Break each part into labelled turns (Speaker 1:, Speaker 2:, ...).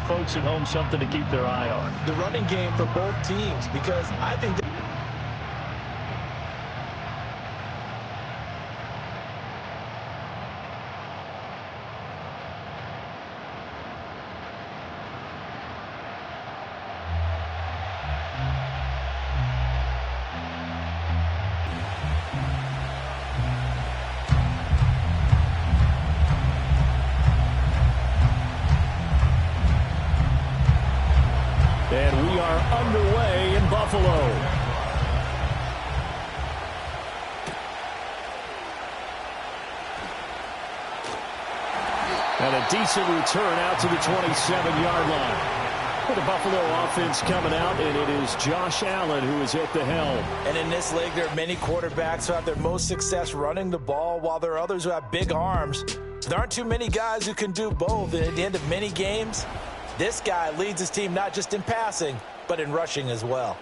Speaker 1: folks at home something to keep their eye on.
Speaker 2: The running game for both teams, because I think
Speaker 3: And we are underway in Buffalo. And a decent return out to the 27-yard line. For the Buffalo offense coming out, and it is Josh Allen who is at the helm.
Speaker 2: And in this league, there are many quarterbacks who have their most success running the ball, while there are others who have big arms. There aren't too many guys who can do both. And at the end of many games, this guy leads his team not just in passing, but in rushing as well.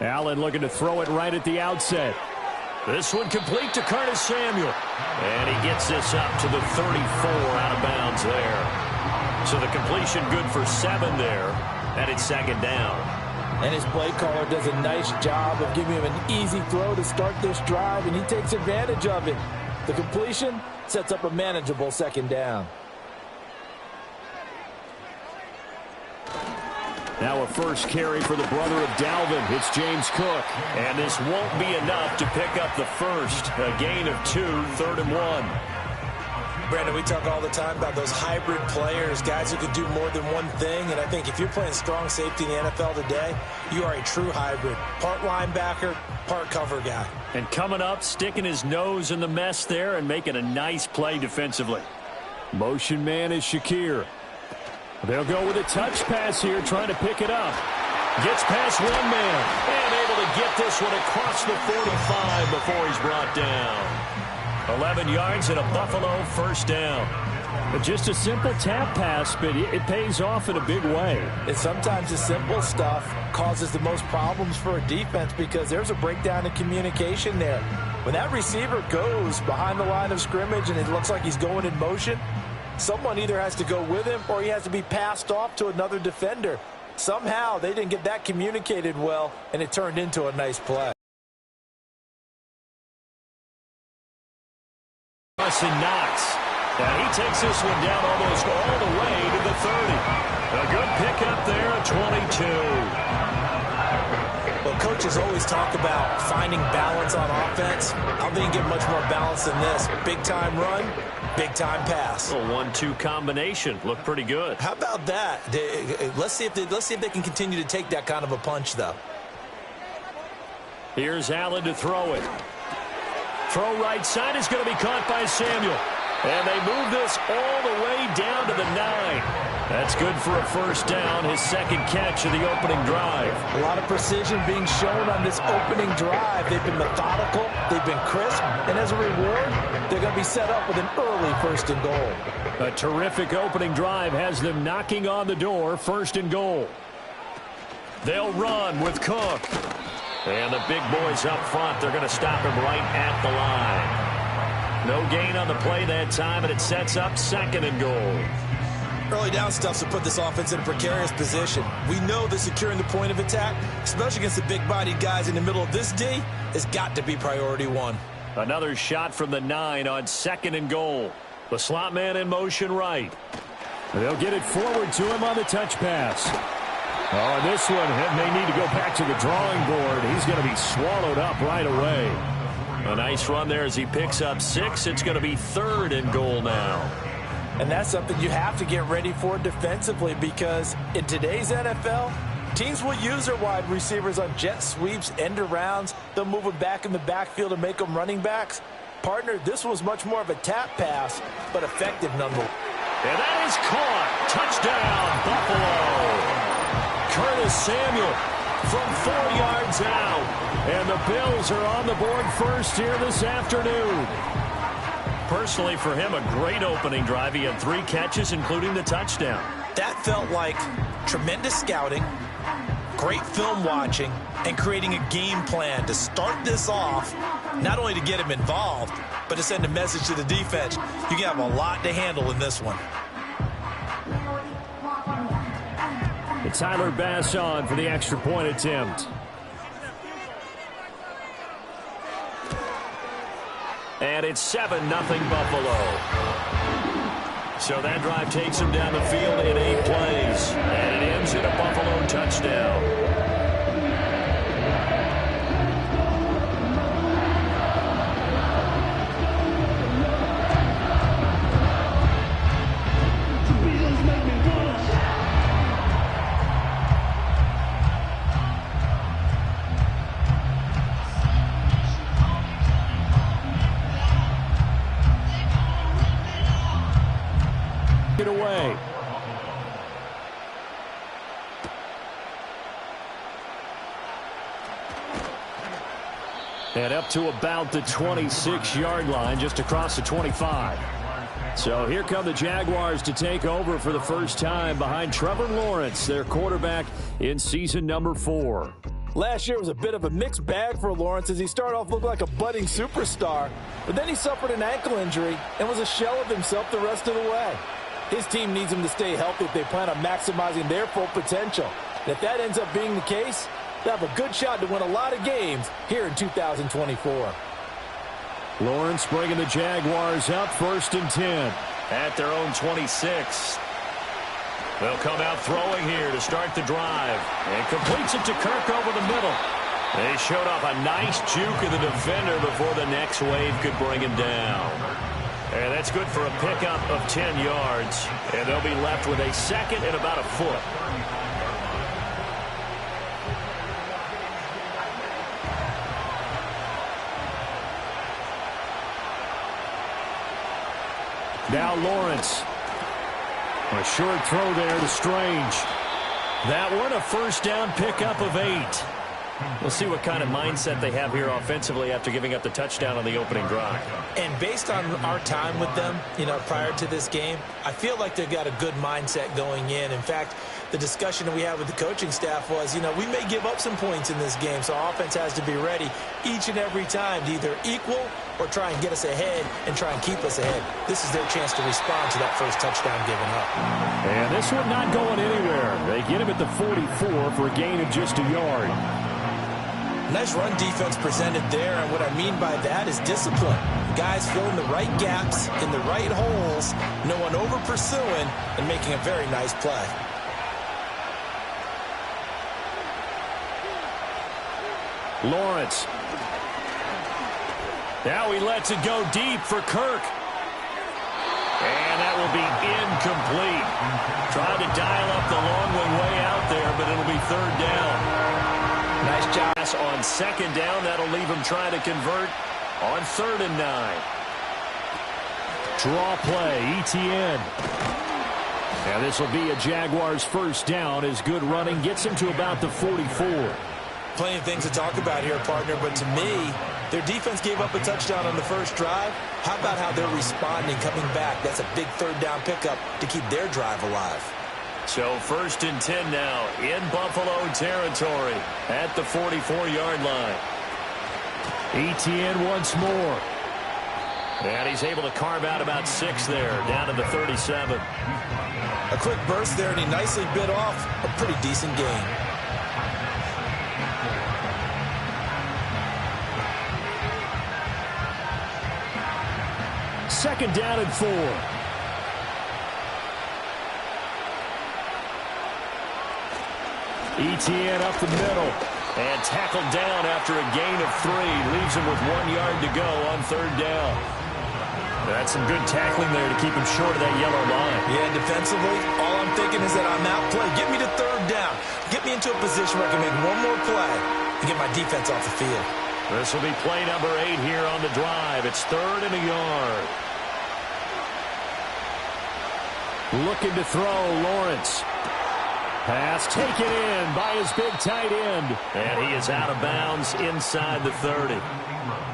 Speaker 3: Allen looking to throw it right at the outset. This one complete to Curtis Samuel. And he gets this up to the 34 out of bounds there. So the completion good for 7 there. And it's second down.
Speaker 2: And his play caller does a nice job of giving him an easy throw to start this drive, and he takes advantage of it. The completion sets up a manageable second down.
Speaker 3: Now a first carry for the brother of Dalvin. It's James Cook. And this won't be enough to pick up the first. A gain of 2, 3rd and 1.
Speaker 2: Brandon, we talk all the time about those hybrid players, guys who can do more than one thing. And I think if you're playing strong safety in the NFL today, you are a true hybrid. Part linebacker, part cover guy.
Speaker 3: And coming up, sticking his nose in the mess there and making a nice play defensively. Motion man is Shakir. They'll go with a touch pass here, trying to pick it up. Gets past one man, and able to get this one across the 45 before he's brought down. 11 yards and a Buffalo first down. But just a simple tap pass, but it pays off in a big way.
Speaker 2: And sometimes the simple stuff causes the most problems for a defense because there's a breakdown in communication there. When that receiver goes behind the line of scrimmage and it looks like he's going in motion, someone either has to go with him or he has to be passed off to another defender. Somehow they didn't get that communicated well, and it turned into a nice play.
Speaker 3: Carson Knox. And he takes this one down almost all the way to the 30. A good pickup there at 22.
Speaker 2: Well, coaches always talk about finding balance on offense. I don't think you get much more balance than this. Big-time run, big-time pass.
Speaker 3: A 1-2 combination. Looked pretty good.
Speaker 2: How about that? Let's see if they can continue to take that kind of a punch, though.
Speaker 3: Here's Allen to throw it. Throw right side is going to be caught by Samuel. And they move this all the way down to the 9. That's good for a first down, his second catch of the opening drive.
Speaker 2: A lot of precision being shown on this opening drive. They've been methodical, they've been crisp, and as a reward, they're going to be set up with an early first and goal.
Speaker 3: A terrific opening drive has them knocking on the door, first and goal. They'll run with Cook. And the big boys up front, they're going to stop him right at the line. No gain on the play that time, and it sets up second and goal.
Speaker 2: Early down stuff to put this offense in a precarious position. We know that securing the point of attack, especially against the big-bodied guys in the middle of this D, has got to be priority one.
Speaker 3: Another shot from the 9 on second and goal. The slot man in motion right. They'll get it forward to him on the touch pass. Oh, this one may need to go back to the drawing board. He's going to be swallowed up right away. A nice run there as he picks up 6. It's going to be third and goal now.
Speaker 2: And that's something you have to get ready for defensively because in today's NFL, teams will use their wide receivers on jet sweeps, end arounds. They'll move them back in the backfield and make them running backs. Partner, this was much more of a tap pass, but effective nonetheless.
Speaker 3: And that is caught. Touchdown, Buffalo. Curtis Samuel from 4 yards out. And the Bills are on the board first here this afternoon. personally for him, a great opening drive. He had 3 catches, including the touchdown.
Speaker 2: That felt like tremendous scouting, great film watching, and creating a game plan to start this off, not only to get him involved, but to send a message to the defense. You have a lot to handle in this one.
Speaker 3: It's Tyler Bass on for the extra point attempt. And it's 7-0 Buffalo. So that drive takes him down the field in 8 plays. And it ends in a Buffalo touchdown. Get away. And up to about the 26-yard line, just across the 25. So here come the Jaguars to take over for the first time behind Trevor Lawrence, their quarterback in season number 4.
Speaker 2: Last year was a bit of a mixed bag for Lawrence as he started off looking like a budding superstar, but then he suffered an ankle injury and was a shell of himself the rest of the way. His team needs him to stay healthy if they plan on maximizing their full potential. And if that ends up being the case, they'll have a good shot to win a lot of games here in 2024.
Speaker 3: Lawrence bringing the Jaguars up 1st and 10 at their own 26. They'll come out throwing here to start the drive. And completes it to Kirk over the middle. They showed off a nice juke of the defender before the next wave could bring him down. And that's good for a pickup of 10 yards. And they'll be left with a second and about a foot. Now Lawrence. A short throw there to Strange. That one a first down pickup of 8. We'll see what kind of mindset they have here offensively after giving up the touchdown on the opening drive.
Speaker 2: And based on our time with them, prior to this game, I feel like they've got a good mindset going in. In fact, the discussion that we had with the coaching staff was, we may give up some points in this game, so offense has to be ready each and every time to either equal or try and get us ahead and try and keep us ahead. This is their chance to respond to that first touchdown given up.
Speaker 3: And this one not going anywhere. They get him at the 44 for a gain of just a yard.
Speaker 2: Nice run defense presented there, and what I mean by that is discipline. Guys filling the right gaps in the right holes, no one over pursuing, and making a very nice play.
Speaker 3: Lawrence. Now he lets it go deep for Kirk. And that will be incomplete. Trying to dial up the long way out there, but it'll be 3rd down. Nice job on 2nd down. That'll leave him trying to convert on 3rd and 9. Draw play, ETN. Now this will be a Jaguars first down as good running gets him to about the 44.
Speaker 2: Plenty of things to talk about here, partner, but to me, their defense gave up a touchdown on the first drive. How about how they're responding, coming back? That's a big 3rd down pickup to keep their drive alive.
Speaker 3: So 1st and 10 now in Buffalo territory at the 44-yard line. ETN once more. And he's able to carve out about 6 there, down to the 37.
Speaker 2: A quick burst there, and he nicely bit off a pretty decent gain.
Speaker 3: Second down and 4. ETN up the middle and tackled down after a gain of 3. Leaves him with 1 yard to go on 3rd down. That's some good tackling there to keep him short of that yellow line.
Speaker 2: Yeah, defensively, all I'm thinking is that on that play, get me to 3rd down. Get me into a position where I can make one more play and get my defense off the field.
Speaker 3: This will be play number 8 here on the drive. It's 3rd and a yard. Looking to throw, Lawrence. Pass taken in by his big tight end. And he is out of bounds inside the 30.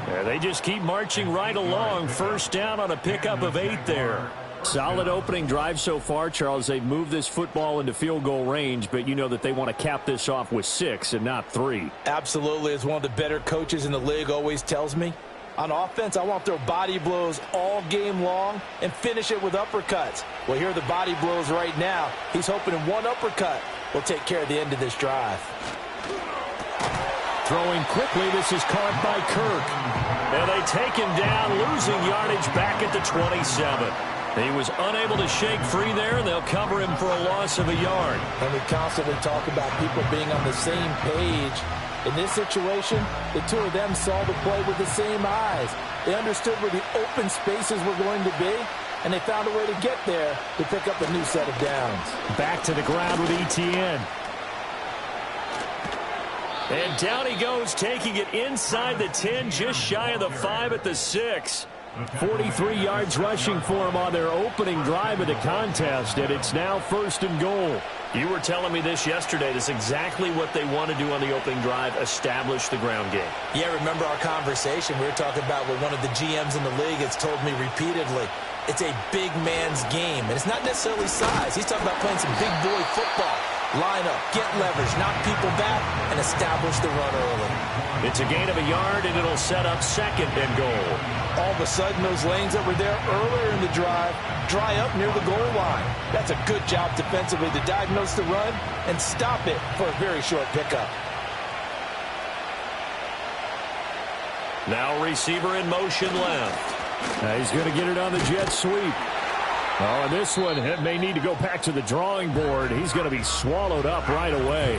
Speaker 3: They just keep marching right along. First down on a pickup of 8 there. Solid opening drive so far, Charles. They've moved this football into field goal range, but you know that they want to cap this off with 6 and not 3.
Speaker 2: Absolutely. As one of the better coaches in the league always tells me, on offense, I want to throw body blows all game long and finish it with uppercuts. Well, here are the body blows right now. He's hoping one uppercut will take care of the end of this drive.
Speaker 3: Throwing quickly, this is caught by Kirk. And they take him down, losing yardage back at the 27. He was unable to shake free there, and they'll cover him for a loss of a yard.
Speaker 2: And we constantly talk about people being on the same page. In this situation, the two of them saw the play with the same eyes. They understood where the open spaces were going to be, and they found a way to get there to pick up a new set of downs.
Speaker 3: Back to the ground with ETN. And down he goes, taking it inside the 10, just shy of the 5 at the 6. 43 yards rushing for him on their opening drive of the contest, and it's now 1st and goal. You were telling me this yesterday. This is exactly what they want to do on the opening drive, establish the ground game.
Speaker 2: Yeah, remember our conversation. We were talking about what one of the GMs in the league has told me repeatedly. It's a big man's game, and it's not necessarily size. He's talking about playing some big boy football. Line up, get leverage, knock people back, and establish the run early.
Speaker 3: It's a gain of a yard, and it'll set up 2nd and goal.
Speaker 2: All of a sudden, those lanes that were there earlier in the drive dry up near the goal line. That's a good job defensively to diagnose the run and stop it for a very short pickup.
Speaker 3: Now receiver in motion left. Now he's going to get it on the jet sweep. Oh, and this one may need to go back to the drawing board. He's going to be swallowed up right away.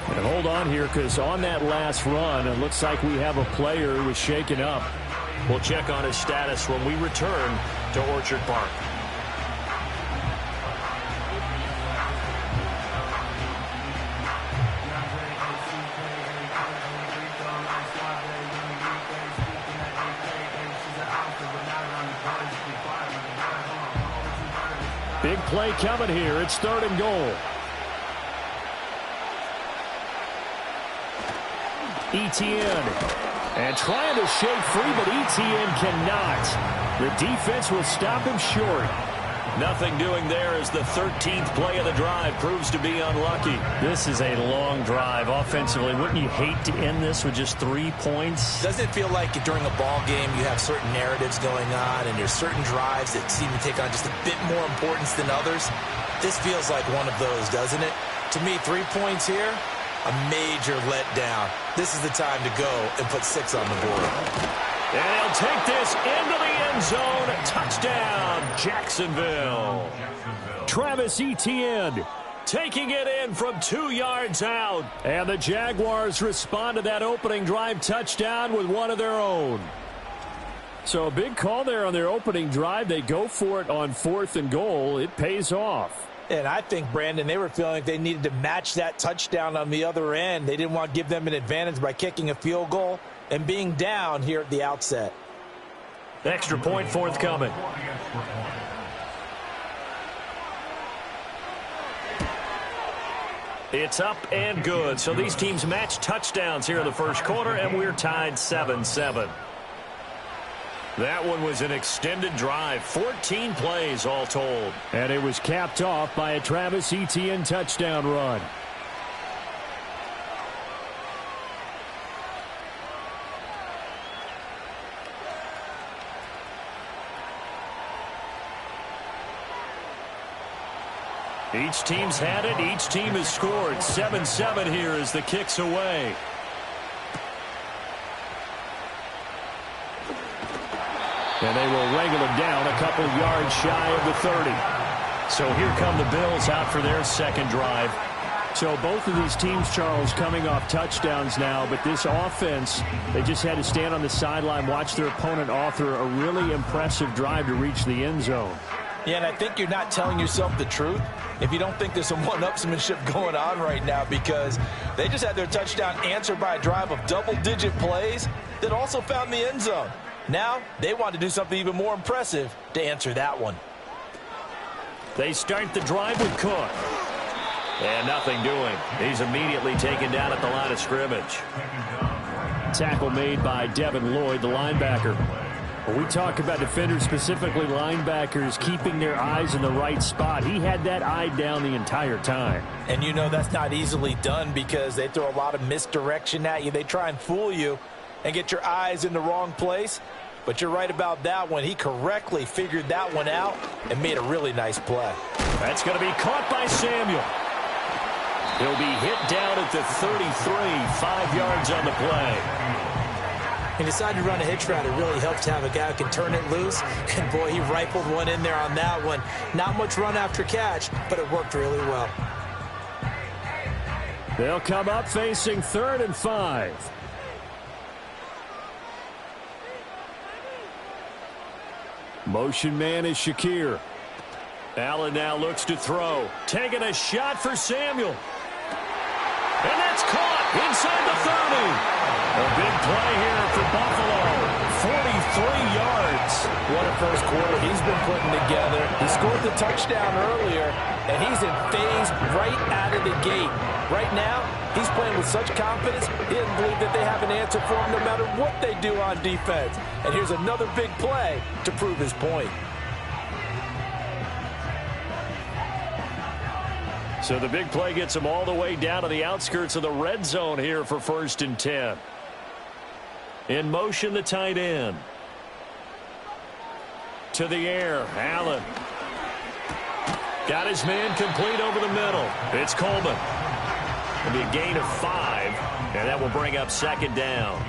Speaker 3: And hold on here, because on that last run, it looks like we have a player who was shaken up. We'll check on his status when we return to Orchard Park. Big play coming here. It's 3rd and goal. ETN. And trying to shake free, but ETN cannot. The defense will stop him short. Nothing doing there as the 13th play of the drive proves to be unlucky. This is a long drive offensively. Wouldn't you hate to end this with just 3 points?
Speaker 2: Doesn't it feel like during a ball game you have certain narratives going on and there's certain drives that seem to take on just a bit more importance than others? This feels like one of those, doesn't it? To me, 3 points here, a major letdown. This is the time to go and put 6 on the board.
Speaker 3: And he'll take this into the end zone. Touchdown, Jacksonville. Travis Etienne taking it in from 2 yards out. And the Jaguars respond to that opening drive touchdown with one of their own. So a big call there on their opening drive. They go for it on 4th and goal. It pays off.
Speaker 2: And I think, Brandon, they were feeling like they needed to match that touchdown on the other end. They didn't want to give them an advantage by kicking a field goal and being down here at the outset.
Speaker 3: Extra point forthcoming. It's up and good. So these teams match touchdowns here in the first quarter, and we're tied 7-7. That one was an extended drive, 14 plays all told. And it was capped off by a Travis Etienne touchdown run. Each team's had it. Each team has scored. 7-7 here as the kick's away. And they will wrangle him down a couple yards shy of the 30. So here come the Bills out for their second drive. So both of these teams, Charles, coming off touchdowns now, but this offense, they just had to stand on the sideline, watch their opponent author a really impressive drive to reach the end zone.
Speaker 2: Yeah, and I think you're not telling yourself the truth if you don't think there's some one-upsmanship going on right now, because they just had their touchdown answered by a drive of double-digit plays that also found the end zone. Now they want to do something even more impressive to answer that one.
Speaker 3: They start the drive with Cook. And nothing doing. He's immediately taken down at the line of scrimmage. tackle made by Devin Lloyd, the linebacker. When we talk about defenders, specifically linebackers, keeping their eyes in the right spot, he had that eye down the entire time.
Speaker 2: And you know that's not easily done because they throw a lot of misdirection at you. They try and fool you and get your eyes in the wrong place. But you're right about that one. He correctly figured that one out and made a really nice play.
Speaker 3: That's going to be caught by Samuel. He'll be hit down at the 33, 5 yards on the play.
Speaker 2: He decided to run a hitch route. It really helps to have a guy who can turn it loose. And, boy, he rifled one in there on that one. Not much run after catch, but it worked really well.
Speaker 3: They'll come up facing 3rd and 5. Motion man is Shakir. Allen now looks to throw. Taking a shot for Samuel. And that's caught inside the 30. A big play here for Buffalo. 43 yards.
Speaker 2: What a first quarter he's been putting together. He scored the touchdown earlier, and he's in phase right out of the gate. Right now, he's playing with such confidence, he doesn't believe that they have an answer for him no matter what they do on defense. And here's another big play to prove his point.
Speaker 3: So the big play gets him all the way down to the outskirts of the red zone here for 1st and 10. In motion, the tight end. To the air, Allen. Got his man complete over the middle. It's Coleman. It'll be a gain of 5, and that will bring up 2nd down.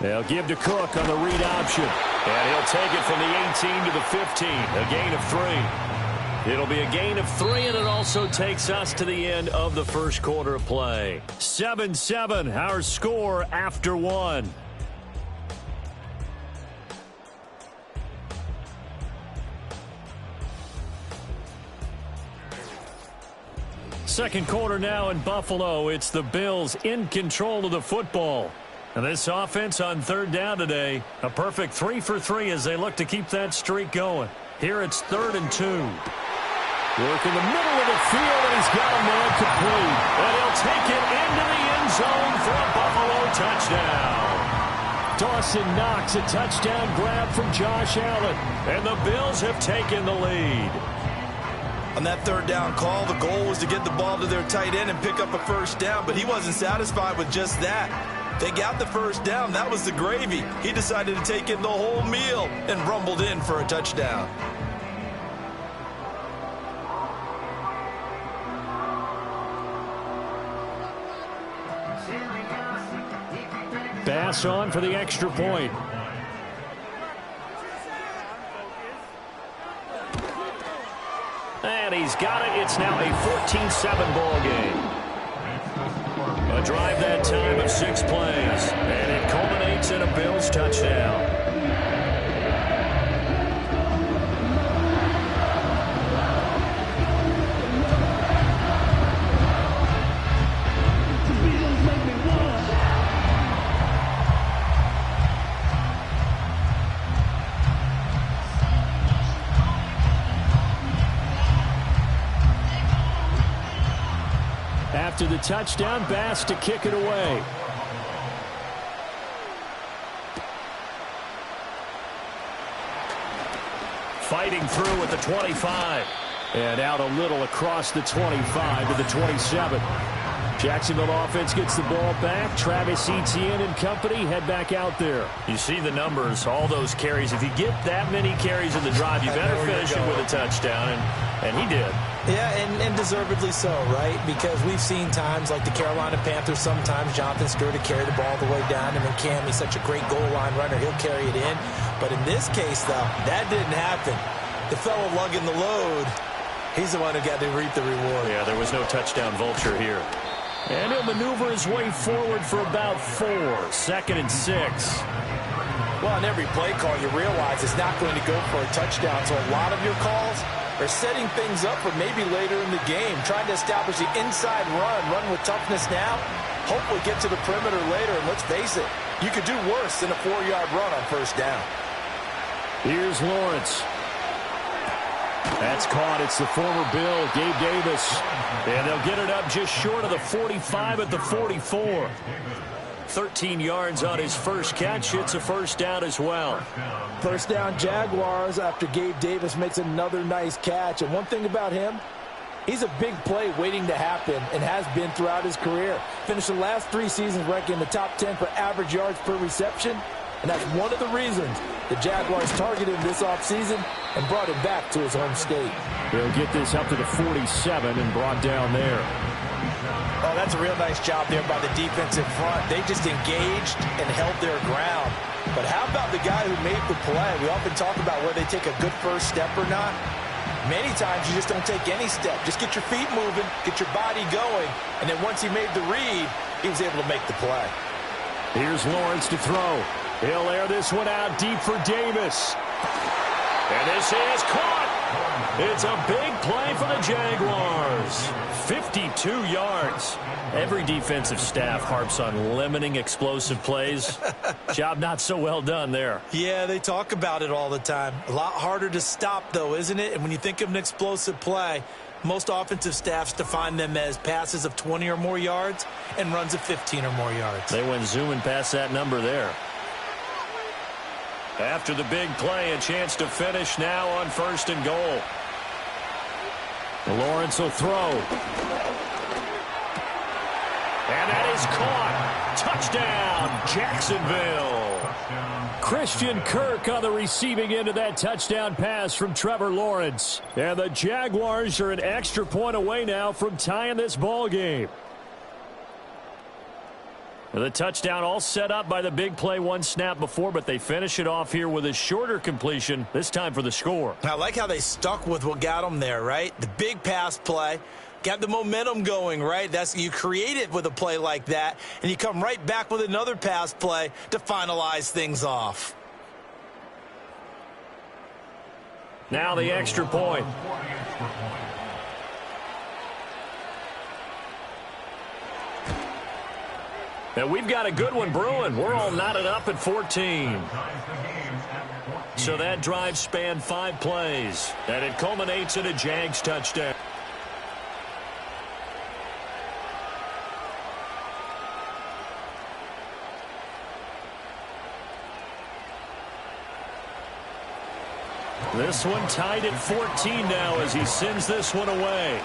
Speaker 3: They'll give to Cook on the read option. And he'll take it from the 18 to the 15. A gain of 3. It'll be a gain of 3, and it also takes us to the end of the first quarter of play. 7-7, our score after 1. Second quarter now in Buffalo. It's the Bills in control of the football. And this offense on 3rd down today, a perfect 3 for 3 as they look to keep that streak going. Here it's 3rd and 2. Work in the middle of the field, and he's got a man complete. And he'll take it into the end zone for a Buffalo touchdown. Dawson Knox, a touchdown grab from Josh Allen. And the Bills have taken the lead.
Speaker 2: On that 3rd down call, the goal was to get the ball to their tight end and pick up a 1st down, but he wasn't satisfied with just that. They got the 1st down. That was the gravy. He decided to take in the whole meal and rumbled in for a touchdown.
Speaker 3: Pass on for the extra point. And he's got it. It's now a 14-7 ball game. A drive that time of 6 plays. And it culminates in a Bills touchdown. After the touchdown, Bass to kick it away. Fighting through at the 25. And out a little across the 25 to the 27. Jacksonville offense gets the ball back. Travis Etienne and company head back out there. You see the numbers, all those carries. If you get that many carries in the drive, you better finish it with a touchdown, and he did.
Speaker 2: Yeah, and deservedly so, right? Because we've seen times like the Carolina Panthers, sometimes Jonathan Stewart to carry the ball all the way down, and then Cam, he's such a great goal line runner, he'll carry it in. But in this case, though, that didn't happen. The fellow lugging the load, he's the one who got to reap the reward.
Speaker 3: Yeah, there was no touchdown vulture here. And he'll maneuver his way forward for about 4. 2nd and 6.
Speaker 2: Well, on every play call, you realize it's not going to go for a touchdown. So a lot of your calls are setting things up for maybe later in the game, trying to establish the inside run with toughness now, hopefully get to the perimeter later. And let's face it, you could do worse than a 4-yard run on 1st down.
Speaker 3: Here's Lawrence. That's caught. It's the former Bill, Gabe Davis. And they'll get it up just short of the 45 at the 44. 13 yards on his first catch. It's a first down as well.
Speaker 2: First down Jaguars after Gabe Davis makes another nice catch. And one thing about him, he's a big play waiting to happen and has been throughout his career. Finished the last 3 seasons ranking in the top 10 for average yards per reception. And that's one of the reasons the Jaguars targeted him this offseason and brought him back to his home state.
Speaker 3: They'll get this up to the 47 and brought down there.
Speaker 2: Oh, that's a real nice job there by the defensive front. They just engaged and held their ground. But how about the guy who made the play? We often talk about whether they take a good first step or not. Many times you just don't take any step. Just get your feet moving, get your body going, and then once he made the read, he was able to make the play.
Speaker 3: Here's Lawrence to throw. He'll air this one out deep for Davis. And this is caught. It's a big play for the Jaguars. 52 yards. Every defensive staff harps on limiting explosive plays. Job not so well done there.
Speaker 2: Yeah, they talk about it all the time. A lot harder to stop, though, isn't it? And when you think of an explosive play, most offensive staffs define them as passes of 20 or more yards and runs of 15 or more yards.
Speaker 3: They went zooming past that number there. After the big play, a chance to finish now on 1st and goal. Lawrence will throw. And that is caught. Touchdown, Jacksonville. Christian Kirk on the receiving end of that touchdown pass from Trevor Lawrence. And the Jaguars are an extra point away now from tying this ball game. The touchdown all set up by the big play one snap before, but they finish it off here with a shorter completion, this time for the score.
Speaker 2: I like how they stuck with what got them there, right? The big pass play, got the momentum going, right? You create it with a play like that, and you come right back with another pass play to finalize things off.
Speaker 3: Now the extra point. And we've got a good one brewing. We're all knotted up at 14. So that drive spanned 5 plays. And it culminates in a Jags touchdown. This one tied at 14 now as he sends this one away.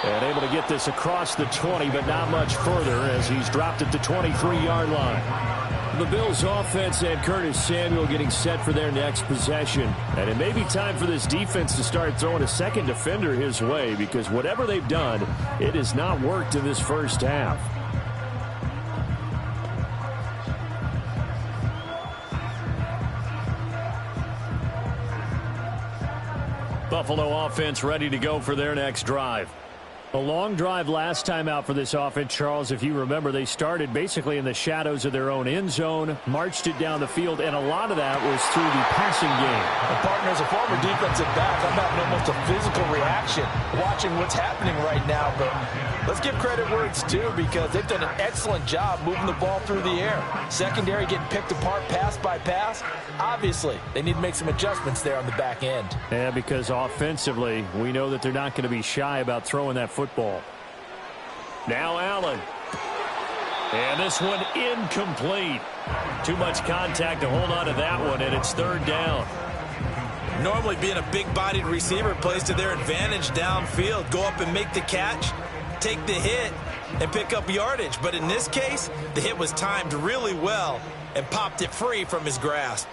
Speaker 3: And able to get this across the 20, but not much further as he's dropped at the 23-yard line. The Bills offense and Curtis Samuel getting set for their next possession. And it may be time for this defense to start throwing a second defender his way, because whatever they've done, it has not worked in this first half. Buffalo offense ready to go for their next drive. A long drive last time out for this offense, Charles. If you remember, they started basically in the shadows of their own end zone, marched it down the field, and a lot of that was through the passing game.
Speaker 2: And partner, as a former defensive back, I'm having almost a physical reaction watching what's happening right now. But let's give credit where it's due, because they've done an excellent job moving the ball through the air. Secondary getting picked apart pass by pass. Obviously, they need to make some adjustments there on the back end.
Speaker 3: Yeah, because offensively, we know that they're not going to be shy about throwing that football. Now Allen. And this one incomplete. Too much contact to hold on to that one, and it's 3rd down.
Speaker 2: Normally being a big-bodied receiver plays to their advantage downfield. Go up and make the catch, take the hit, and pick up yardage. But in this case, the hit was timed really well and popped it free from his grasp.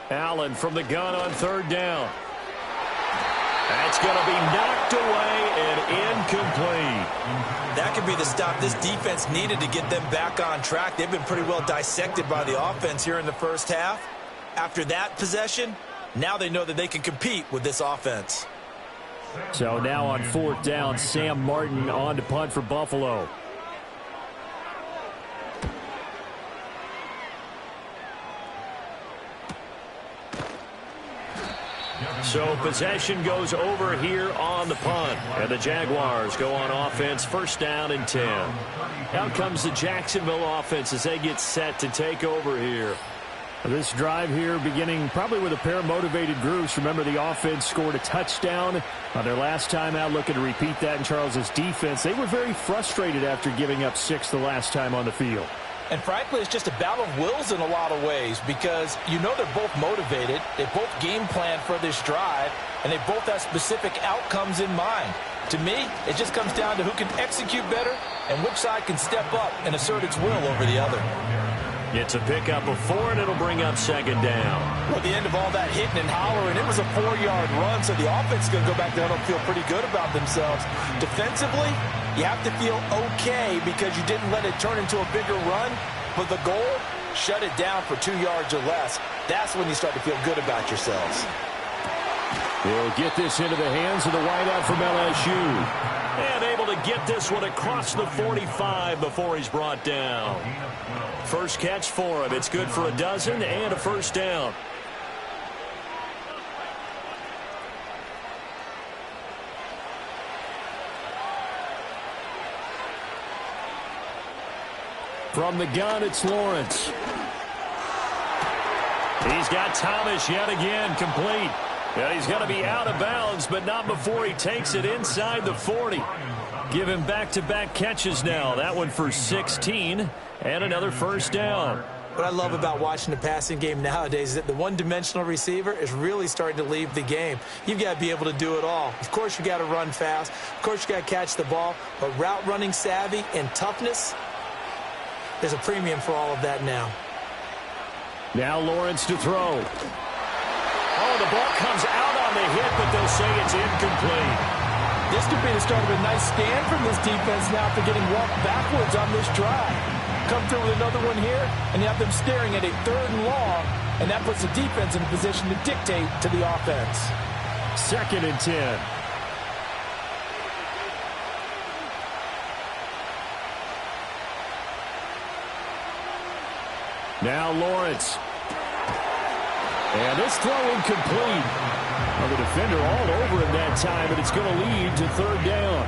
Speaker 3: Allen from the gun on 3rd down. That's going to be knocked away and incomplete.
Speaker 2: That could be the stop this defense needed to get them back on track. They've been pretty well dissected by the offense here in the first half. After that possession, now they know that they can compete with this offense.
Speaker 3: So now on 4th down, Sam Martin on to punt for Buffalo. So possession goes over here on the punt. And the Jaguars go on offense, first down and 10. Out comes the Jacksonville offense as they get set to take over here.
Speaker 1: This drive here beginning probably with a pair of motivated groups. Remember, the offense scored a touchdown on their last time out, looking to repeat that in Charles's defense. They were very frustrated after giving up 6 the last time on the field.
Speaker 2: And frankly, it's just a battle of wills in a lot of ways because you know they're both motivated. They both game plan for this drive, and they both have specific outcomes in mind. To me, it just comes down to who can execute better and which side can step up and assert its will over the other.
Speaker 3: It's a pickup of 4, and it'll bring up second down.
Speaker 2: Well, at the end of all that hitting and hollering, it was a 4-yard run, so the offense is going to go back down and feel pretty good about themselves. Defensively, you have to feel okay because you didn't let it turn into a bigger run, but the goal, shut it down for 2 yards or less. That's when you start to feel good about yourselves.
Speaker 3: They'll get this into the hands of the wideout from LSU. And able to get this one across the 45 before he's brought down. First catch for him. It's good for a dozen and a first down. From the gun, it's Lawrence. He's got Thomas yet again, complete. And he's going to be out of bounds, but not before he takes it inside the 40. Give him back-to-back catches now. That one for 16 and another first down.
Speaker 2: What I love about watching the passing game nowadays is that the one-dimensional receiver is really starting to leave the game. You've got to be able to do it all. Of course, you got to run fast. Of course, you got to catch the ball. But route running savvy and toughness, there's a premium for all of that now.
Speaker 3: Now Lawrence to throw. Oh, the ball comes out on the hit, but they'll say it's incomplete.
Speaker 2: This could be the start of a nice stand from this defense now after getting walked backwards on this drive. Come through with another one here, and you have them staring at a 3rd and long, and that puts the defense in a position to dictate to the offense.
Speaker 3: Second and 10. Now Lawrence. And this throw incomplete. Well, the defender all over him that time, but it's going to lead to 3rd down.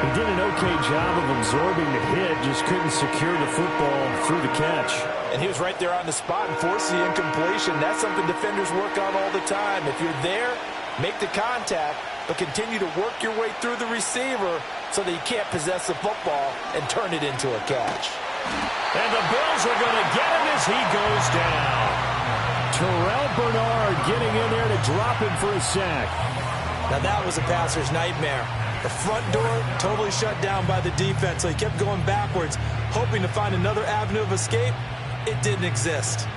Speaker 3: He did an okay job of absorbing the hit, just couldn't secure the football through the catch.
Speaker 2: And he was right there on the spot and forced the incompletion. That's something defenders work on all the time. If you're there, make the contact, but continue to work your way through the receiver so that you can't possess the football and turn it into a catch.
Speaker 3: And the Bills are going to get him as he goes down. Terrell Bernard getting in there to drop him for a sack.
Speaker 2: Now that was a passer's nightmare. The front door totally shut down by the defense, so he kept going backwards, hoping to find another avenue of escape. It didn't exist.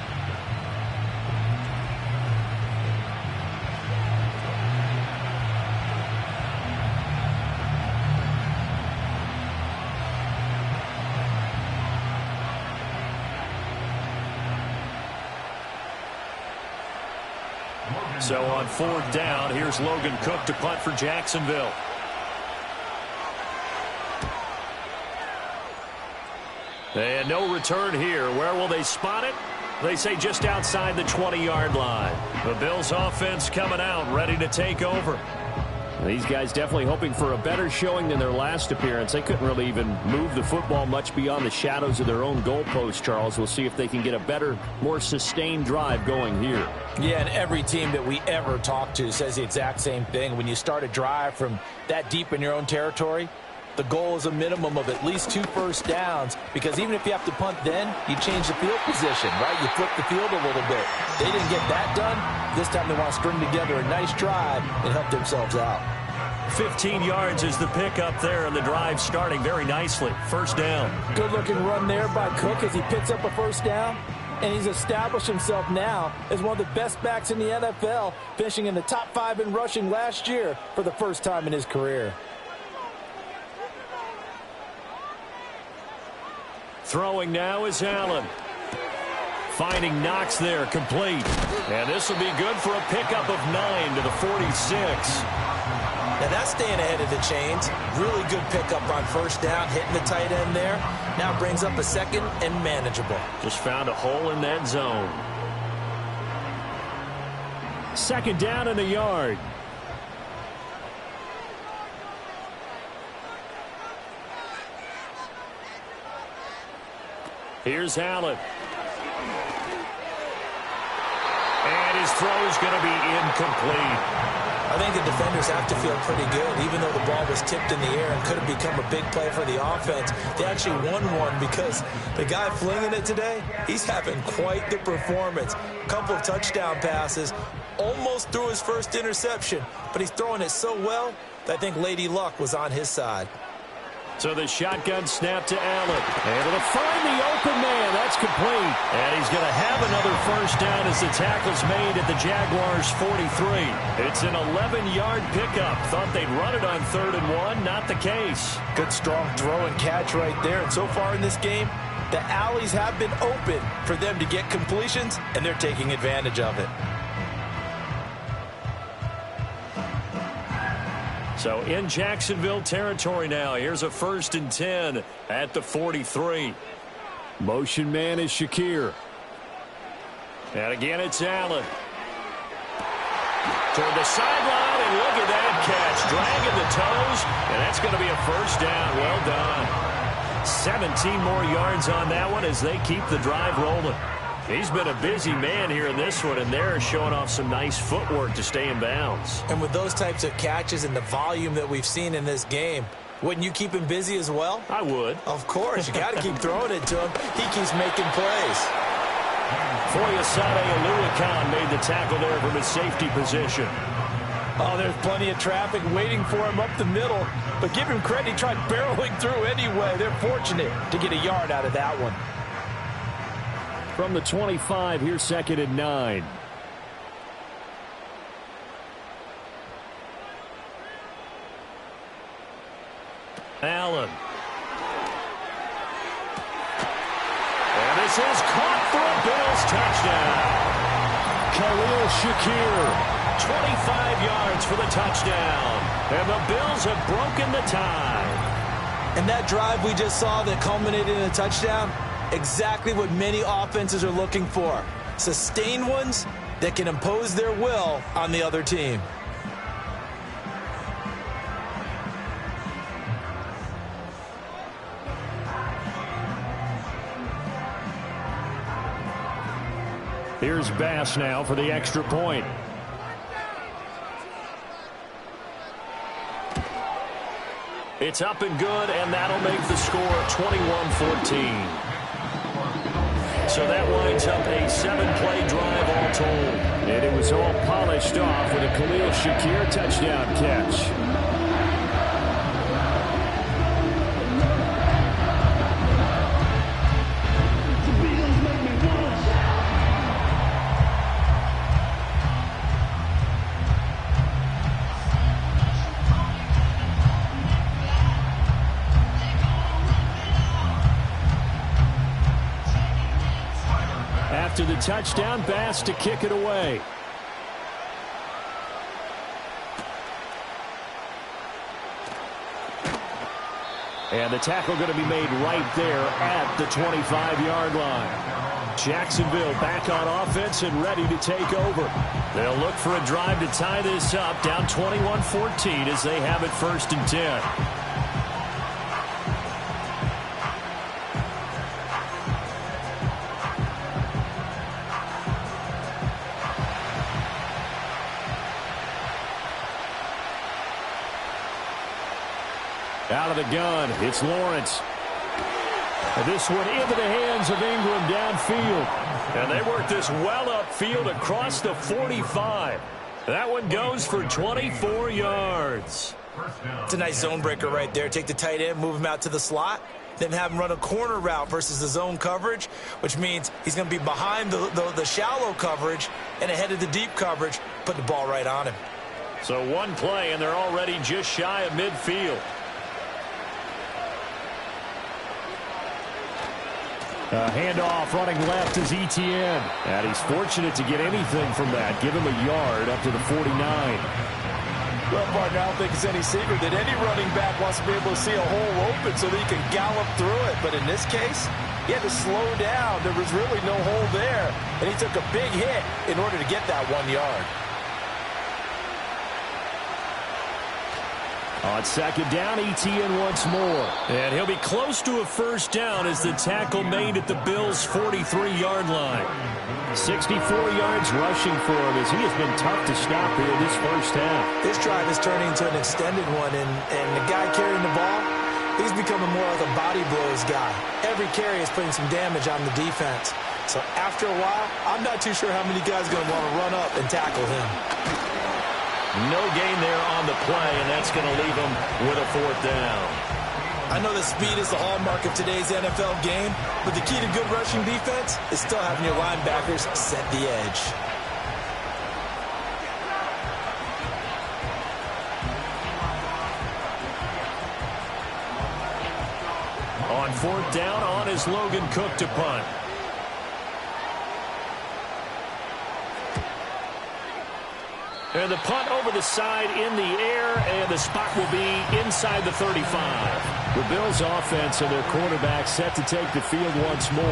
Speaker 3: So on 4th down, here's Logan Cook to punt for Jacksonville. And no return here. Where will they spot it? They say just outside the 20-yard line. The Bills offense coming out, ready to take over. These guys definitely hoping for a better showing than their last appearance. They couldn't really even move the football much beyond the shadows of their own goalpost, Charles. We'll see if they can get a better, more sustained drive going here.
Speaker 2: Yeah, and every team that we ever talk to says the exact same thing. When you start a drive from that deep in your own territory, the goal is a minimum of at least 2 first downs, because even if you have to punt then, you change the field position, right? You flip the field a little bit. They didn't get that done. This time they want to string together a nice drive and help themselves out.
Speaker 3: 15 yards is the pickup there, and the drive starting very nicely. First down.
Speaker 2: Good-looking run there by Cook as he picks up a first down. And he's established himself now as one of the best backs in the NFL, finishing in the top 5 in rushing last year for the first time in his career.
Speaker 3: Throwing now is Allen. Finding Knox there, complete. And this will be good for a pickup of 9 to the 46.
Speaker 2: Now that's staying ahead of the chains. Really good pickup on first down, hitting the tight end there. Now brings up a second and manageable.
Speaker 3: Just found a hole in that zone.
Speaker 1: Second down and a yard. Here's Allen. And his throw is going to be incomplete.
Speaker 2: I think the defenders have to feel pretty good. Even though the ball was tipped in the air and could have become a big play for the offense, they actually won one because the guy flinging it today, he's having quite the performance. A couple of touchdown passes, almost threw his first interception, but he's throwing it so well that I think Lady Luck was on his side.
Speaker 3: So the shotgun snap to Allen. Able to find the open man. That's complete. And he's going to have another first down as the tackle's made at the Jaguars' 43. It's an 11-yard pickup. Thought they'd run it on 3rd and 1. Not the case.
Speaker 2: Good, strong throw and catch right there. And so far in this game, the alleys have been open for them to get completions, and they're taking advantage of it.
Speaker 3: So in Jacksonville territory now. Here's a 1st and 10 at the 43.
Speaker 1: Motion man is Shakir.
Speaker 3: And again, it's Allen. Toward the sideline, and look at that catch. Dragging the toes, and that's going to be a first down. Well done. 17 more yards on that one as they keep the drive rolling. He's been a busy man here in this one, and they're showing off some nice footwork to stay in bounds.
Speaker 2: And with those types of catches and the volume that we've seen in this game, wouldn't you keep him busy as well?
Speaker 3: I would.
Speaker 2: Of course. You got to keep throwing it to him. He keeps making plays.
Speaker 3: Foyesade Oluwakan made the tackle there from his safety position.
Speaker 2: Oh, there's plenty of traffic waiting for him up the middle. But give him credit. He tried barreling through anyway. They're fortunate to get a yard out of that one.
Speaker 1: From the 25, here's 2nd and 9.
Speaker 3: Allen. And this is caught for a Bills touchdown.
Speaker 1: Khalil Shakir.
Speaker 3: 25 yards for the touchdown. And the Bills have broken the tie.
Speaker 2: And that drive we just saw that culminated in a touchdown, exactly what many offenses are looking for. Sustained ones that can impose their will on the other team.
Speaker 1: Here's Bass now for the extra point.
Speaker 3: It's up and good, and that'll make the score 21-14. So that winds up a 7-play drive all told.
Speaker 1: And it was all polished off with a Khalil Shakir touchdown catch. After the touchdown, Bass to kick it away. And the tackle going to be made right there at the 25-yard line. Jacksonville back on offense and ready to take over. They'll look for a drive to tie this up, down 21-14 as they have it 1st and 10. Out of the gun, it's Lawrence. And this one into the hands of Ingram downfield.
Speaker 3: And they work this well upfield across the 45. That one goes for 24 yards.
Speaker 2: It's a nice zone breaker right there. Take the tight end, move him out to the slot, then have him run a corner route versus the zone coverage, which means he's going to be behind the shallow coverage and ahead of the deep coverage, put the ball right on him.
Speaker 3: So one play, and they're already just shy of midfield.
Speaker 1: Handoff running left is Etienne. And he's fortunate to get anything from that. Give him a yard up to the 49.
Speaker 2: Well, partner, I don't think it's any secret that any running back wants to be able to see a hole open so that he can gallop through it. But in this case, he had to slow down. There was really no hole there. And he took a big hit in order to get that 1 yard.
Speaker 1: On second down, ETN once more.
Speaker 3: And he'll be close to a first down as the tackle made at the Bills' 43-yard line.
Speaker 1: 64 yards rushing for him as he has been tough to stop here this first half.
Speaker 2: This drive is turning into an extended one, and the guy carrying the ball, he's becoming more like a body blows guy. Every carry is putting some damage on the defense. So after a while, I'm not too sure how many guys are going to want to run up and tackle him.
Speaker 3: No gain there on the play, and that's going to leave him with a fourth down.
Speaker 2: I know that speed is the hallmark of today's NFL game, but the key to good rushing defense is still having your linebackers set the edge.
Speaker 3: On fourth down, on is Logan Cook to punt. And the punt over the side in the air, and the spot will be inside the 35.
Speaker 1: The Bills' offense and their quarterback set to take the field once more.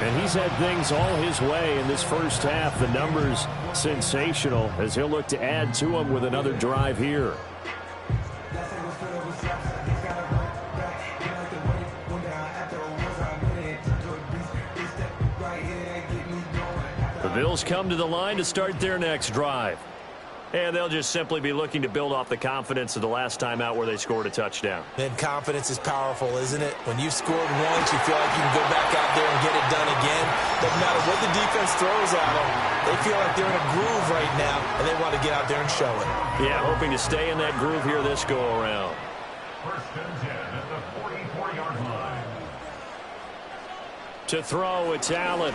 Speaker 1: And he's had things all his way in this first half. The numbers sensational as he'll look to add to them with another drive here. The Bills come to the line to start their next drive. And they'll just simply be looking to build off the confidence of the last time out where they scored a touchdown.
Speaker 2: And confidence is powerful, isn't it? When you've scored once, you feel like you can go back out there and get it done again. Doesn't matter what the defense throws at them. They feel like they're in a groove right now, and they want to get out there and show it.
Speaker 3: Yeah, hoping to stay in that groove here this go-around.
Speaker 4: First and 10 at the 44-yard line.
Speaker 3: To throw, it's Allen.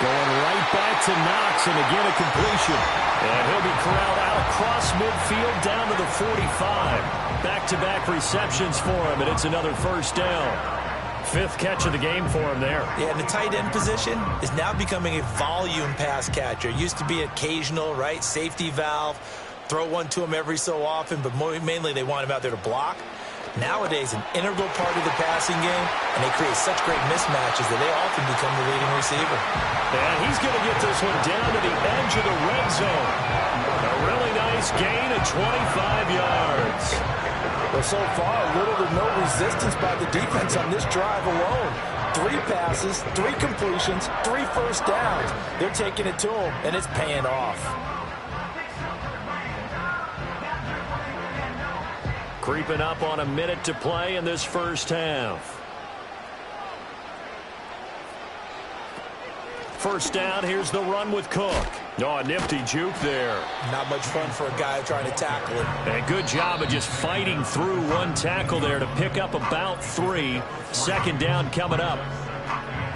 Speaker 1: Going right back to Knox, and again a completion.
Speaker 3: And he'll be corralled out across midfield down to the 45. Back-to-back receptions for him, and it's another first down. Fifth catch of the game for him there.
Speaker 2: Yeah, and the tight end position is now becoming a volume pass catcher. It used to be occasional, right? Safety valve. Throw one to him every so often, but mainly they want him out there to block. Nowadays, an integral part of the passing game, and they create such great mismatches that they often become the leading receiver.
Speaker 3: And he's going to get this one down to the edge of the red zone. A really nice gain of 25 yards.
Speaker 2: Well, so far, little to no resistance by the defense on this drive alone. 3 passes, 3 completions, 3 first downs. They're taking it to him, and it's paying off.
Speaker 3: Creeping up on a minute to play in this first half. First down, here's the run with Cook. Oh, a nifty juke there.
Speaker 2: Not much fun for a guy trying to tackle him.
Speaker 3: And a good job of just fighting through one tackle there to pick up about 3. Second down coming up.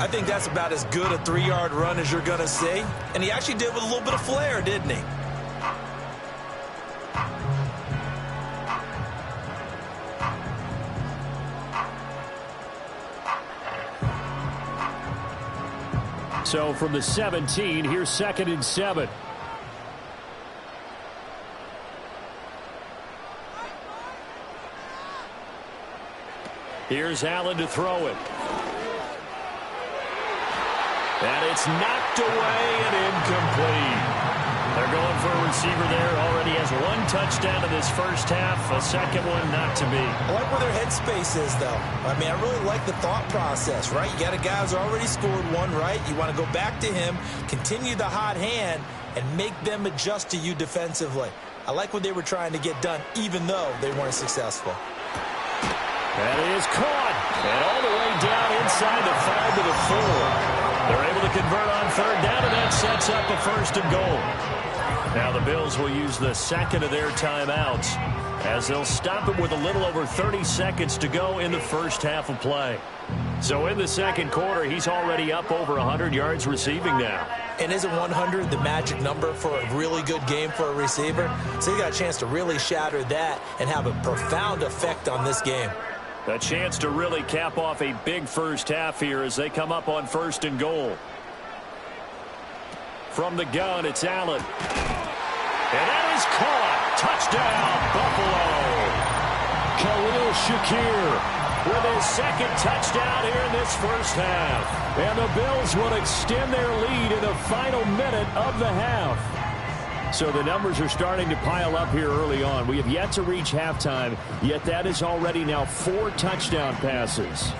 Speaker 2: I think that's about as good a 3-yard run as you're going to see. And he actually did with a little bit of flair, didn't he?
Speaker 1: So from the 17, here's 2nd and 7.
Speaker 3: Here's Allen to throw it. And it's knocked away and incomplete. They're going for a receiver there. Already has 1 touchdown in this first half. A second one not to be.
Speaker 2: I like where their headspace is, though. I mean, I really like the thought process, right? You got a guy who's already scored 1, right? You want to go back to him, continue the hot hand, and make them adjust to you defensively. I like what they were trying to get done, even though they weren't successful.
Speaker 1: That is caught.
Speaker 3: And all the way down inside the 5 to the 4. They're able to convert on third down, and that sets up a first and goal. Now the Bills will use the second of their timeouts as they'll stop it with a little over 30 seconds to go in the first half of play. So in the second quarter, he's already up over 100 yards receiving now.
Speaker 2: And isn't 100 the magic number for a really good game for a receiver? So you got a chance to really shatter that and have a profound effect on this game.
Speaker 3: A chance to really cap off a big first half here as they come up on first and goal. From the gun, it's Allen. And that is caught. Touchdown, Buffalo.
Speaker 1: Khalil Shakir
Speaker 3: with his second touchdown here in this first half.
Speaker 1: And the Bills will extend their lead in the final minute of the half. So the numbers are starting to pile up here early on. We have yet to reach halftime, yet that is already now 4 touchdown passes.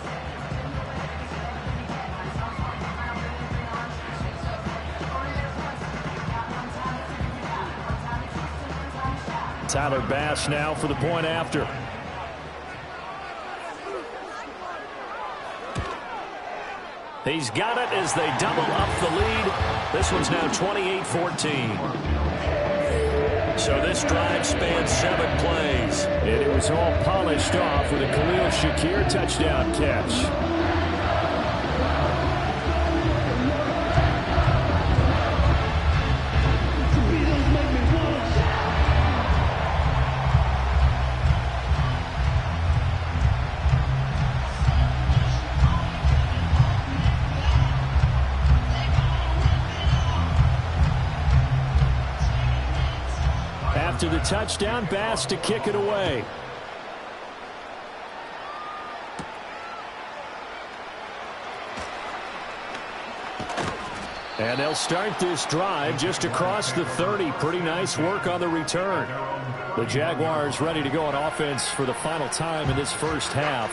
Speaker 1: Tyler Bass now for the point after. He's got it as they double up the lead. This one's now 28-14. So this drive spans 7 plays. And it was all polished off with a Khalil Shakir touchdown catch. After the touchdown, Bass to kick it away. And they'll start this drive just across the 30. Pretty nice work on the return. The Jaguars ready to go on offense for the final time in this first half.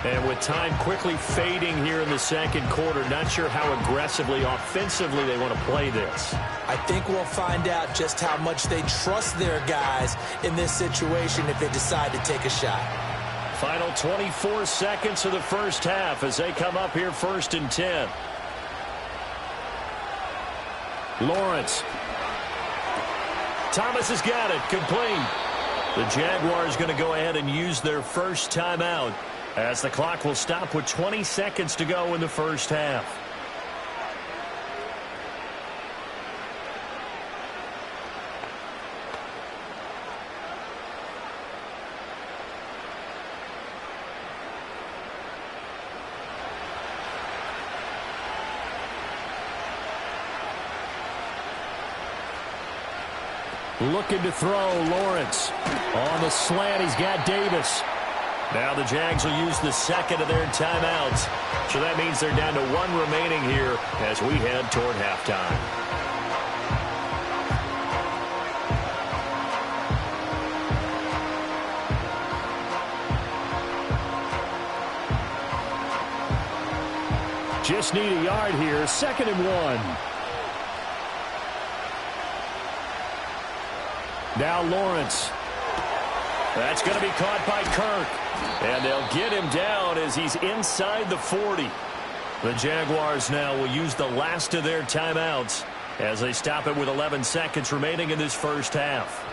Speaker 1: And with time quickly fading here in the second quarter, not sure how aggressively, offensively they want to play this.
Speaker 2: I think we'll find out just how much they trust their guys in this situation if they decide to take a shot.
Speaker 3: Final 24 seconds of the first half as they come up here 1st and 10. Lawrence. Thomas has got it. Complete. The Jaguars going to go ahead and use their first timeout as the clock will stop with 20 seconds to go in the first half. Looking to throw, Lawrence. On the slant, he's got Davis. Now the Jags will use the second of their timeouts. So that means they're down to 1 remaining here as we head toward halftime. Just need a yard here, 2nd and 1. Now Lawrence. That's going to be caught by Kirk. And they'll get him down as he's inside the 40. The Jaguars now will use the last of their timeouts as they stop it with 11 seconds remaining in this first half.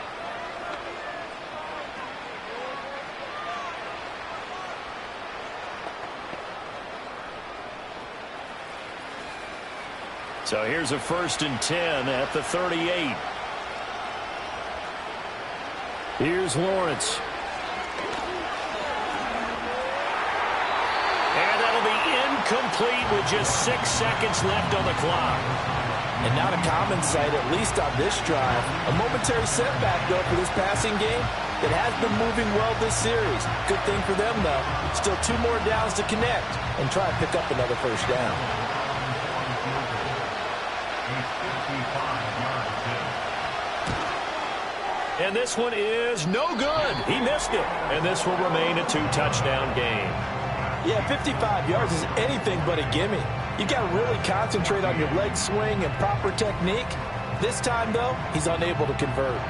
Speaker 3: So here's a 1st and 10 at the 38. Here's Lawrence. And that'll be incomplete with just 6 seconds left on the clock.
Speaker 2: And not a common sight, at least on this drive. A momentary setback, though, for this passing game that has been moving well this series. Good thing for them, though. Still 2 more downs to connect and try and pick up another first down.
Speaker 3: And this one is no good. He missed it. And this will remain a 2-touchdown game.
Speaker 2: Yeah, 55 yards is anything but a gimme. You got to really concentrate on your leg swing and proper technique. This time, though, he's unable to convert.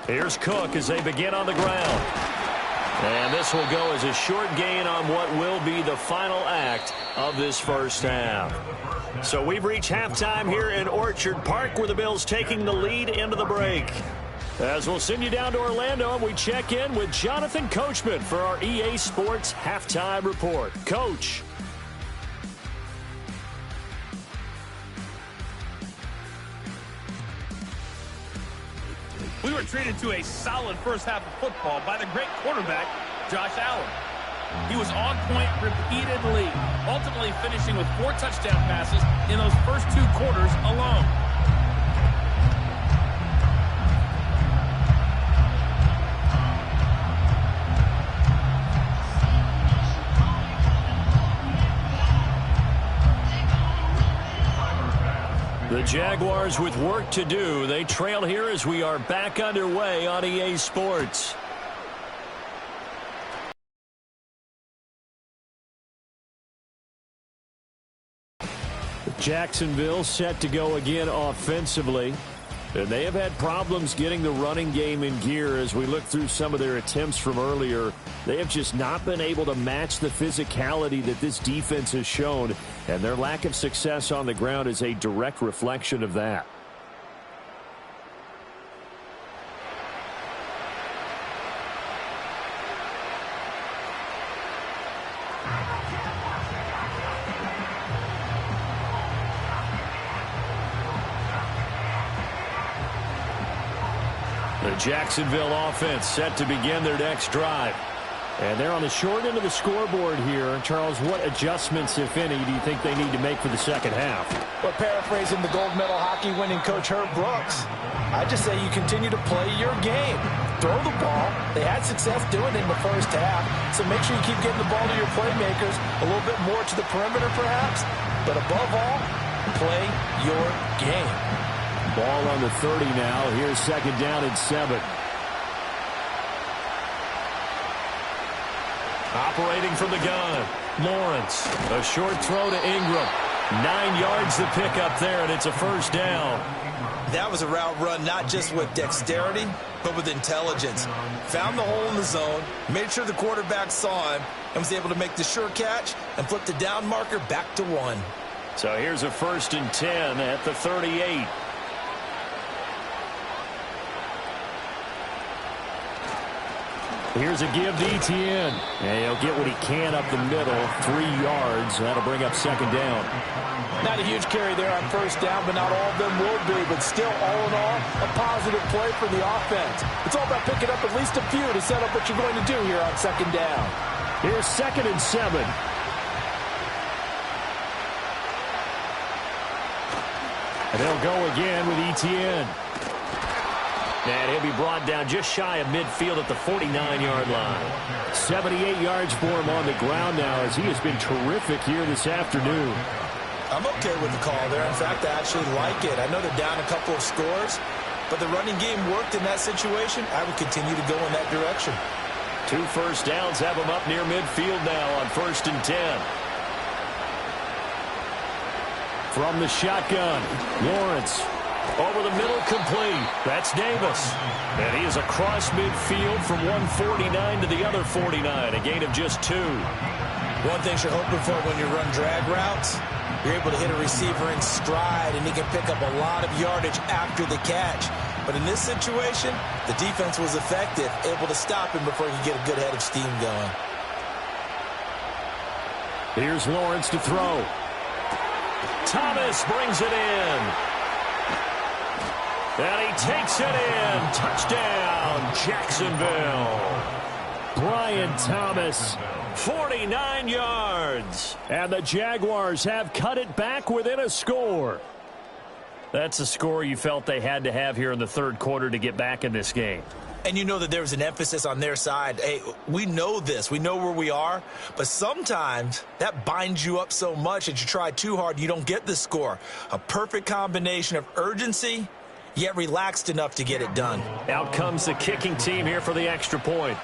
Speaker 3: Here's Cook as they begin on the ground. And this will go as a short gain on what will be the final act of this first half. So we've reached halftime here in Orchard Park where the Bills taking the lead into the break. As we'll send you down to Orlando and we check in with Jonathan Coachman for our EA Sports Halftime Report. Coach.
Speaker 5: We were treated to a solid first half of football by the great quarterback, Josh Allen. He was on point repeatedly, ultimately finishing with 4 touchdown passes in those first 2 quarters alone.
Speaker 3: The Jaguars with work to do. They trail here as we are back underway on EA Sports. Jacksonville set to go again offensively. And they have had problems getting the running game in gear as we look through some of their attempts from earlier. They have just not been able to match the physicality that this defense has shown, and their lack of success on the ground is a direct reflection of that. The Jacksonville offense set to begin their next drive.
Speaker 1: And they're on the short end of the scoreboard here. Charles, what adjustments, if any, do you think they need to make for the second half?
Speaker 2: Well, paraphrasing the gold medal hockey winning coach Herb Brooks, I just say you continue to play your game. Throw the ball. They had success doing it in the first half, so make sure you keep getting the ball to your playmakers, a little bit more to the perimeter perhaps, but above all, play your game.
Speaker 1: Ball on the 30 now. Here's second down and 7.
Speaker 3: Operating from the gun, Lawrence. A short throw to Ingram. 9 yards to pick up there, and it's a first down.
Speaker 2: That was a route run not just with dexterity, but with intelligence. Found the hole in the zone, made sure the quarterback saw him, and was able to make the sure catch and flip the down marker back to 1.
Speaker 3: So here's a 1st and 10 at the 38.
Speaker 1: Here's a give to Etienne. And he'll get what he can up the middle. 3 yards. That'll bring up second down.
Speaker 2: Not a huge carry there on first down, but not all of them will be. But still, all in all, a positive play for the offense. It's all about picking up at least a few to set up what you're going to do here on second down.
Speaker 1: Here's 2nd and 7. And they'll go again with Etienne.
Speaker 3: And he'll be brought down just shy of midfield at the 49-yard line.
Speaker 1: 78 yards for him on the ground now as he has been terrific here this afternoon.
Speaker 2: I'm okay with the call there. In fact, I actually like it. I know they're down a couple of scores, but the running game worked in that situation. I would continue to go in that direction.
Speaker 3: 2 first downs have them up near midfield now on 1st and 10.
Speaker 1: From the shotgun, Lawrence.
Speaker 3: Over the middle, complete. That's Davis. And he is across midfield from 149 to the other 49, a gain of just 2.
Speaker 2: One thing you're hoping for when you run drag routes, you're able to hit a receiver in stride, and he can pick up a lot of yardage after the catch. But in this situation, the defense was effective, able to stop him before he could get a good head of steam going.
Speaker 1: Here's Lawrence to throw.
Speaker 3: Thomas brings it in. And he takes it in. Touchdown, Jacksonville.
Speaker 1: Brian Thomas.
Speaker 3: 49 yards.
Speaker 1: And the Jaguars have cut it back within a score.
Speaker 3: That's a score you felt they had to have here in the third quarter to get back in this game.
Speaker 2: And you know that there was an emphasis on their side. Hey, we know this. We know where we are. But sometimes that binds you up so much that you try too hard, you don't get the score. A perfect combination of urgency, yet relaxed enough to get it done.
Speaker 3: Out comes the kicking team here for the extra point.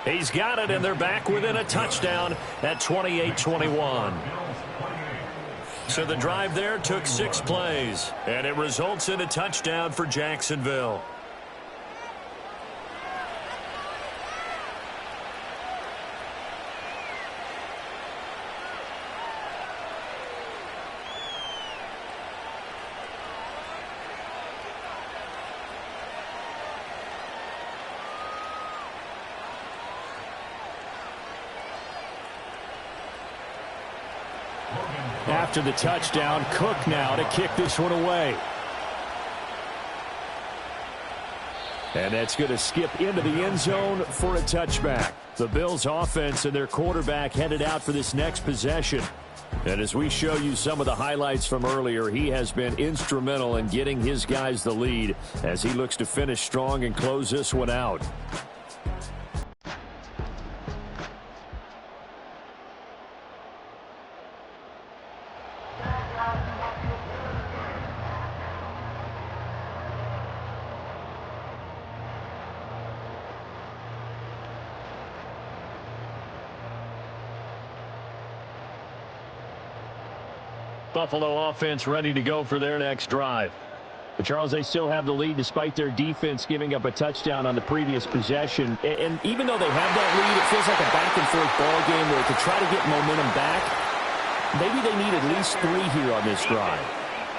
Speaker 3: He's got it, and they're back within a touchdown at 28-21. So the drive there took 6 plays, and it results in a touchdown for Jacksonville.
Speaker 1: After the touchdown, Cook now to kick this one away. And that's going to skip into the end zone for a touchback. The Bills offense and their quarterback headed out for this next possession. And as we show you some of the highlights from earlier, he has been instrumental in getting his guys the lead as he looks to finish strong and close this one out. Buffalo offense ready to go for their next drive. But Charles, they still have the lead despite their defense giving up a touchdown on the previous possession. And even though they have that lead, it feels like a back-and-forth ball game where to try to get momentum back, maybe they need at least 3 here on this drive.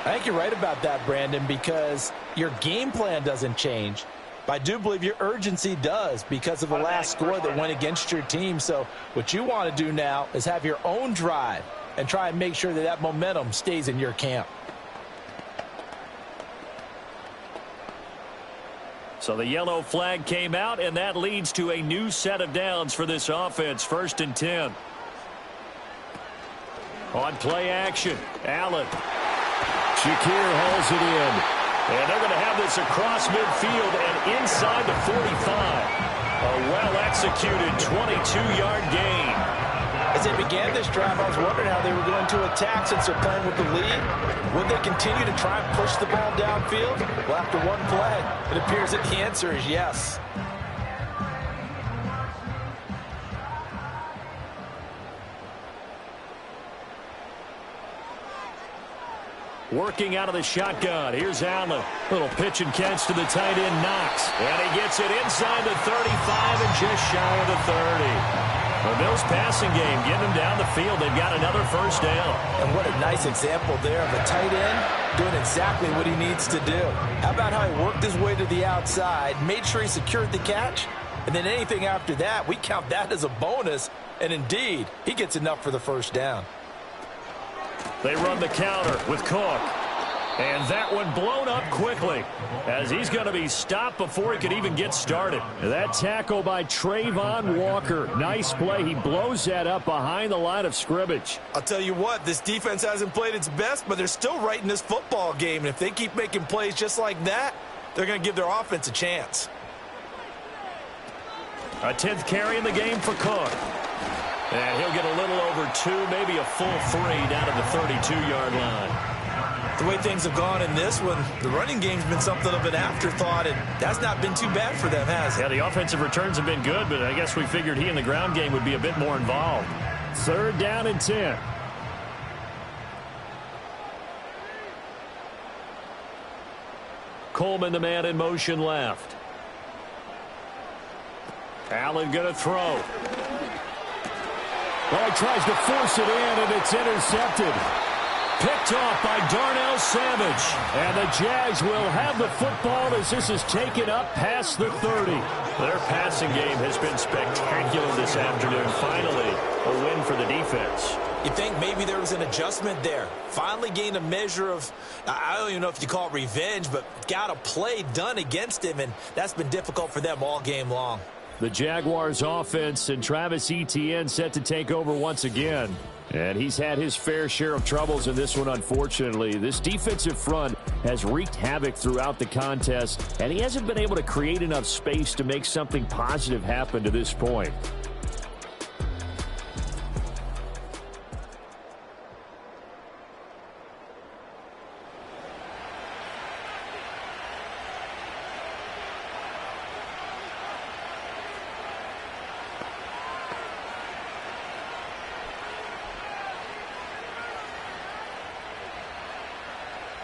Speaker 2: I think you're right about that, Brandon, because your game plan doesn't change. But I do believe your urgency does because of the last score that went against your team. So what you want to do now is have your own drive and try and make sure that that momentum stays in your camp.
Speaker 3: So the yellow flag came out, and that leads to a new set of downs for this offense. 1st and 10. On play action, Allen. Shakir hauls it in. And they're going to have this across midfield and inside the 45. A well-executed 22-yard gain.
Speaker 2: As they began this drive, I was wondering how they were going to attack since they're playing with the lead. Would they continue to try and push the ball downfield? Well, after one play, it appears that the answer is yes.
Speaker 3: Working out of the shotgun. Here's Allen. Little pitch and catch to the tight end, Knox. And he gets it inside the 35 and just shy of the 30. The Bills passing game, getting them down the field. They've got another first down.
Speaker 2: And what a nice example there of a tight end doing exactly what he needs to do. How about how he worked his way to the outside, made sure he secured the catch, and then anything after that, we count that as a bonus. And indeed, he gets enough for the first down.
Speaker 3: They run the counter with Cook. And that one blown up quickly as he's going to be stopped before he could even get started.
Speaker 1: That tackle by Trayvon Walker. Nice play. He blows that up behind the line of scrimmage.
Speaker 2: I'll tell you what, this defense hasn't played its best, but they're still right in this football game. And if they keep making plays just like that, they're going to give their offense a chance.
Speaker 3: A 10th carry in the game for Cook. And he'll get a little over 2, maybe a full 3 down at the 32-yard line.
Speaker 2: The way things have gone in this one, the running game's been something of an afterthought, and that's not been too bad for them, has it?
Speaker 3: Yeah, the offensive returns have been good, but I guess we figured he in the ground game would be a bit more involved.
Speaker 1: 3rd down and 10.
Speaker 3: Coleman, the man in motion left. Allen going to throw.
Speaker 1: Well, he tries to force it in, and it's intercepted.
Speaker 3: Picked off by Darnell Savage.
Speaker 1: And the Jags will have the football as this is taken up past the 30.
Speaker 3: Their passing game has been spectacular this afternoon. Finally, a win for the defense.
Speaker 2: You think maybe there was an adjustment there. Finally gained a measure of, I don't even know if you call it revenge, but got a play done against him, and that's been difficult for them all game long.
Speaker 1: The Jaguars offense and Travis Etienne set to take over once again. And he's had his fair share of troubles in this one, unfortunately. This defensive front has wreaked havoc throughout the contest, and he hasn't been able to create enough space to make something positive happen to this point.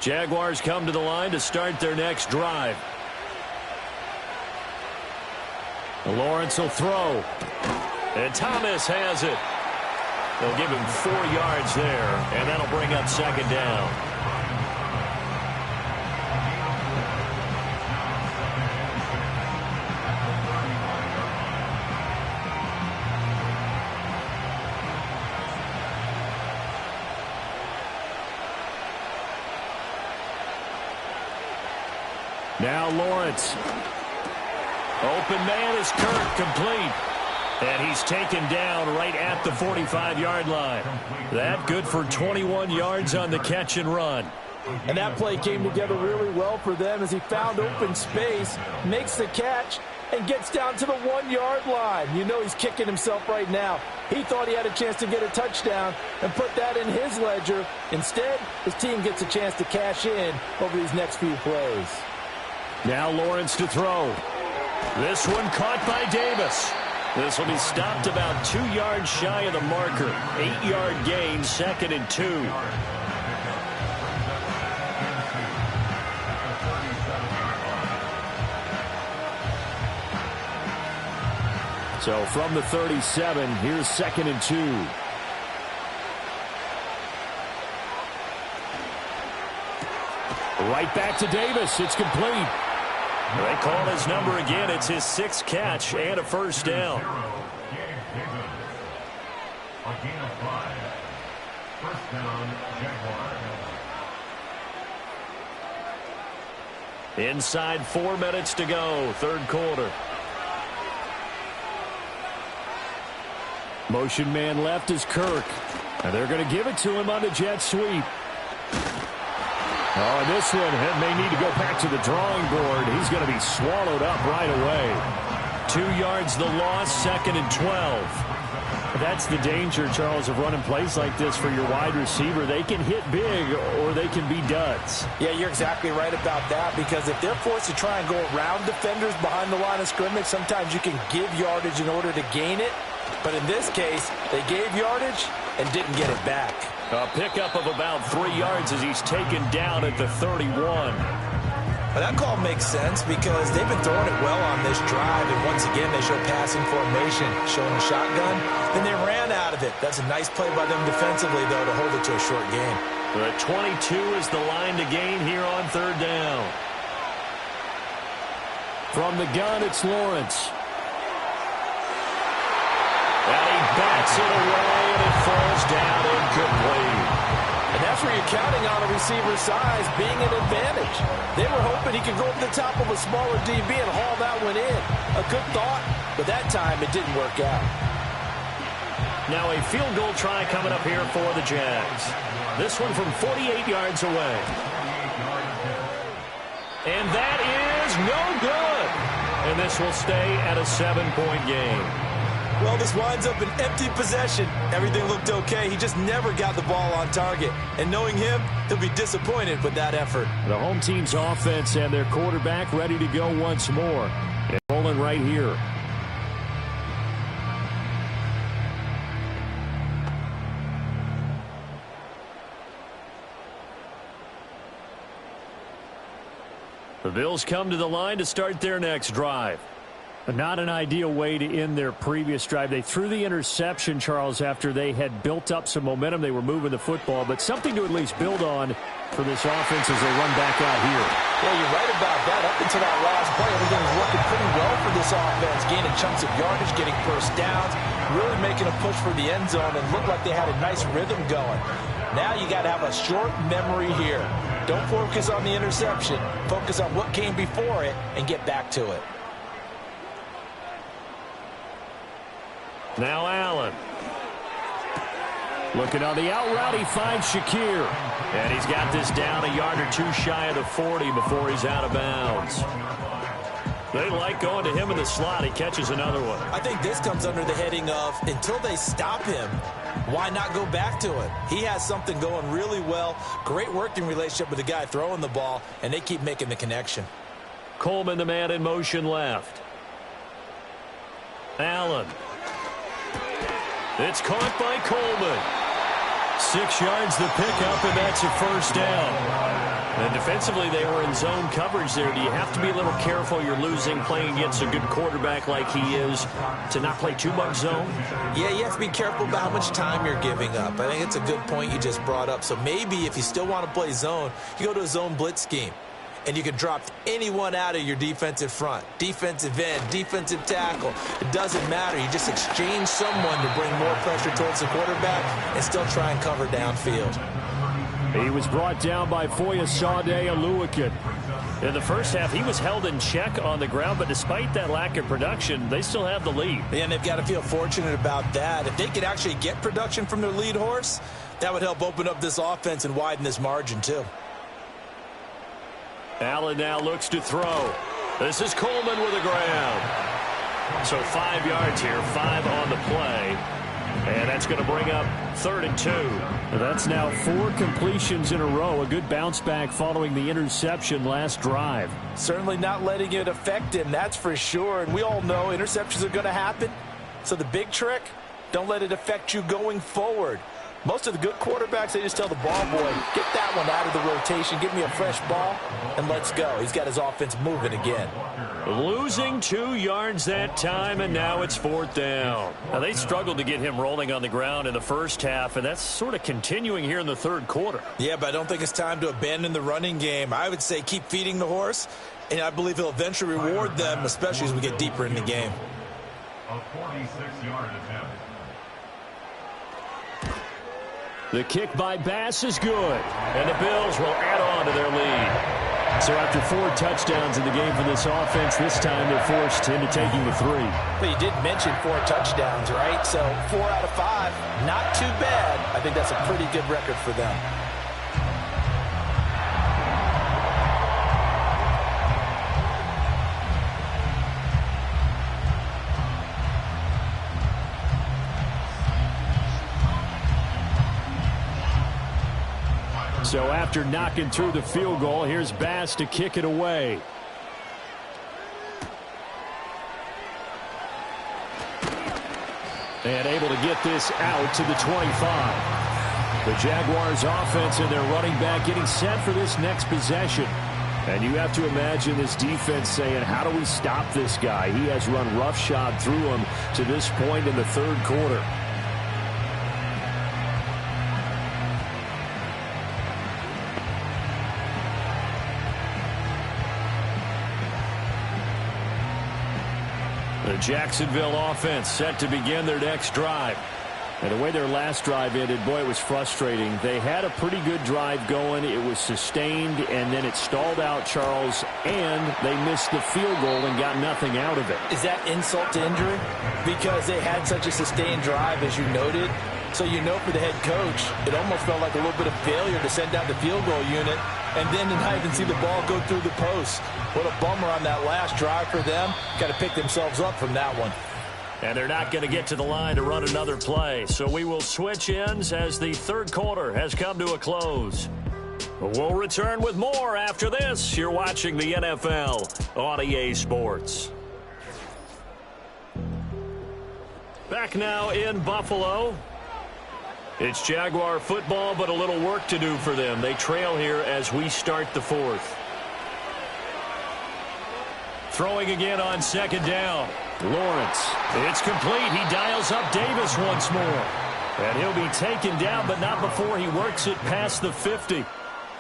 Speaker 3: Jaguars come to the line to start their next drive.
Speaker 1: Lawrence will throw.
Speaker 3: And Thomas has it. They'll give him 4 yards there, and that'll bring up 2nd down.
Speaker 1: Now Lawrence.
Speaker 3: Open man is Kirk, complete. And he's taken down right at the 45-yard line. That good for 21 yards on the catch and run.
Speaker 2: And that play came together really well for them as he found open space, makes the catch, and gets down to the 1-yard line. You know he's kicking himself right now. He thought he had a chance to get a touchdown and put that in his ledger. Instead, his team gets a chance to cash in over these next few plays.
Speaker 3: Now Lawrence to throw. This one caught by Davis. This will be stopped about 2 yards shy of the marker. 8-yard gain, 2nd and 2.
Speaker 1: So from the 37, here's 2nd and 2. Right back to Davis. It's complete.
Speaker 3: They call his number again. It's his 6th catch and a first down. Inside 4 minutes to go, 3rd quarter.
Speaker 1: Motion man left is Kirk. And they're going to give it to him on the jet sweep. Oh, and this one may need to go back to the drawing board. He's going to be swallowed up right away.
Speaker 3: 2 yards the loss, 2nd and 12.
Speaker 1: That's the danger, Charles, of running plays like this for your wide receiver. They can hit big or they can be duds.
Speaker 2: Yeah, you're exactly right about that, because if they're forced to try and go around defenders behind the line of scrimmage, sometimes you can give yardage in order to gain it. But in this case, they gave yardage and didn't get it back.
Speaker 3: A pickup of about 3 yards as he's taken down at the 31.
Speaker 2: But that call makes sense because they've been throwing it well on this drive, and once again they show passing formation, showing a shotgun. Then they ran out of it. That's a nice play by them defensively, though, to hold it to a short gain.
Speaker 3: The 22 is the line to gain here on 3rd down.
Speaker 1: From the gun, it's Lawrence.
Speaker 3: And he bats it away, and it falls down incomplete.
Speaker 2: And that's where you're counting on a receiver's size being an advantage. They were hoping he could go over the top of a smaller DB and haul that one in. A good thought, but that time it didn't work out.
Speaker 3: Now a field goal try coming up here for the Jags. This one from 48 yards away. And that is no good. And this will stay at a 7-point game.
Speaker 2: Well, this winds up an empty possession. Everything looked okay. He just never got the ball on target. And knowing him, he'll be disappointed with that effort.
Speaker 1: The home team's offense and their quarterback ready to go once more. And rolling right here.
Speaker 3: The Bills come to the line to start their next drive.
Speaker 1: Not an ideal way to end their previous drive. They threw the interception, Charles, after they had built up some momentum. They were moving the football, but something to at least build on for this offense as they run back out here.
Speaker 2: Yeah, you're right about that. Up until that last play, everything was working pretty well for this offense, gaining chunks of yardage, getting first downs, really making a push for the end zone, and looked like they had a nice rhythm going. Now you got to have a short memory here. Don't focus on the interception. Focus on what came before it and get back to it.
Speaker 3: Now Allen.
Speaker 1: Looking on the out route, he finds Shakir.
Speaker 3: And he's got this down a yard or two shy of the 40 before he's out of bounds. They like going to him in the slot. He catches another one.
Speaker 2: I think this comes under the heading of, until they stop him, why not go back to it? He has something going really well. Great working relationship with the guy throwing the ball, and they keep making the connection.
Speaker 3: Coleman, the man in motion left. Allen. It's caught by Coleman. 6 yards the pickup, and that's a first down. And defensively, they were in zone coverage there. Do you have to be a little careful? You're losing playing against a good quarterback like he is to not play too much zone?
Speaker 2: Yeah, you have to be careful about how much time you're giving up. I think it's a good point you just brought up. So maybe if you still want to play zone, you go to a zone blitz scheme. And you can drop anyone out of your defensive front, defensive end, defensive tackle. It doesn't matter. You just exchange someone to bring more pressure towards the quarterback and still try and cover downfield.
Speaker 1: He was brought down by Foyesade Oluwakin.
Speaker 3: In the first half, he was held in check on the ground, but despite that lack of production, they still have the lead.
Speaker 2: And they've got to feel fortunate about that. If they could actually get production from their lead horse, that would help open up this offense and widen this margin too.
Speaker 3: Allen now looks to throw. This is Coleman with a grab. So 5 yards here, 5 on the play. And that's going to bring up 3rd and 2.
Speaker 1: That's now 4 completions in a row. A good bounce back following the interception last drive.
Speaker 2: Certainly not letting it affect him, that's for sure. And we all know interceptions are going to happen. So the big trick, don't let it affect you going forward. Most of the good quarterbacks, they just tell the ball boy, get that one out of the rotation, give me a fresh ball, and let's go. He's got his offense moving again.
Speaker 3: Losing 2 yards that time, and now it's 4th down. Now, they struggled to get him rolling on the ground in the first half, and that's sort of continuing here in the 3rd quarter.
Speaker 2: Yeah, but I don't think it's time to abandon the running game. I would say keep feeding the horse, and I believe he'll eventually reward them, especially as we get deeper in the game.
Speaker 4: A 46-yard attempt.
Speaker 1: The kick by Bass is good. And the Bills will add on to their lead. So after 4 touchdowns in the game for this offense, this time they're forced into taking the 3.
Speaker 2: But you did mention 4 touchdowns, right? So 4 out of 5, not too bad. I think that's a pretty good record for them.
Speaker 1: So after knocking through the field goal, here's Bass to kick it away. And able to get this out to the 25. The Jaguars offense and their running back getting set for this next possession. And you have to imagine this defense saying, how do we stop this guy? He has run roughshod through him to this point in the 3rd quarter. The Jacksonville offense set to begin their next drive. And the way their last drive ended, boy, it was frustrating. They had a pretty good drive going. It was sustained, and then it stalled out, Charles, and they missed the field goal and got nothing out of it.
Speaker 2: Is that insult to injury? Because they had such a sustained drive, as you noted. So you know for the head coach, it almost felt like a little bit of failure to send out the field goal unit and then to not even see the ball go through the post. What a bummer on that last drive for them. Got to pick themselves up from that one.
Speaker 3: And they're not going to get to the line to run another play. So we will switch ends as the 3rd quarter has come to a close. We'll return with more after this. You're watching the NFL on EA Sports. Back now in Buffalo. It's Jaguar football, but a little work to do for them. They trail here as we start the 4th. Throwing again on 2nd down. Lawrence. It's complete. He dials up Davis once more. And he'll be taken down, but not before he works it past the 50.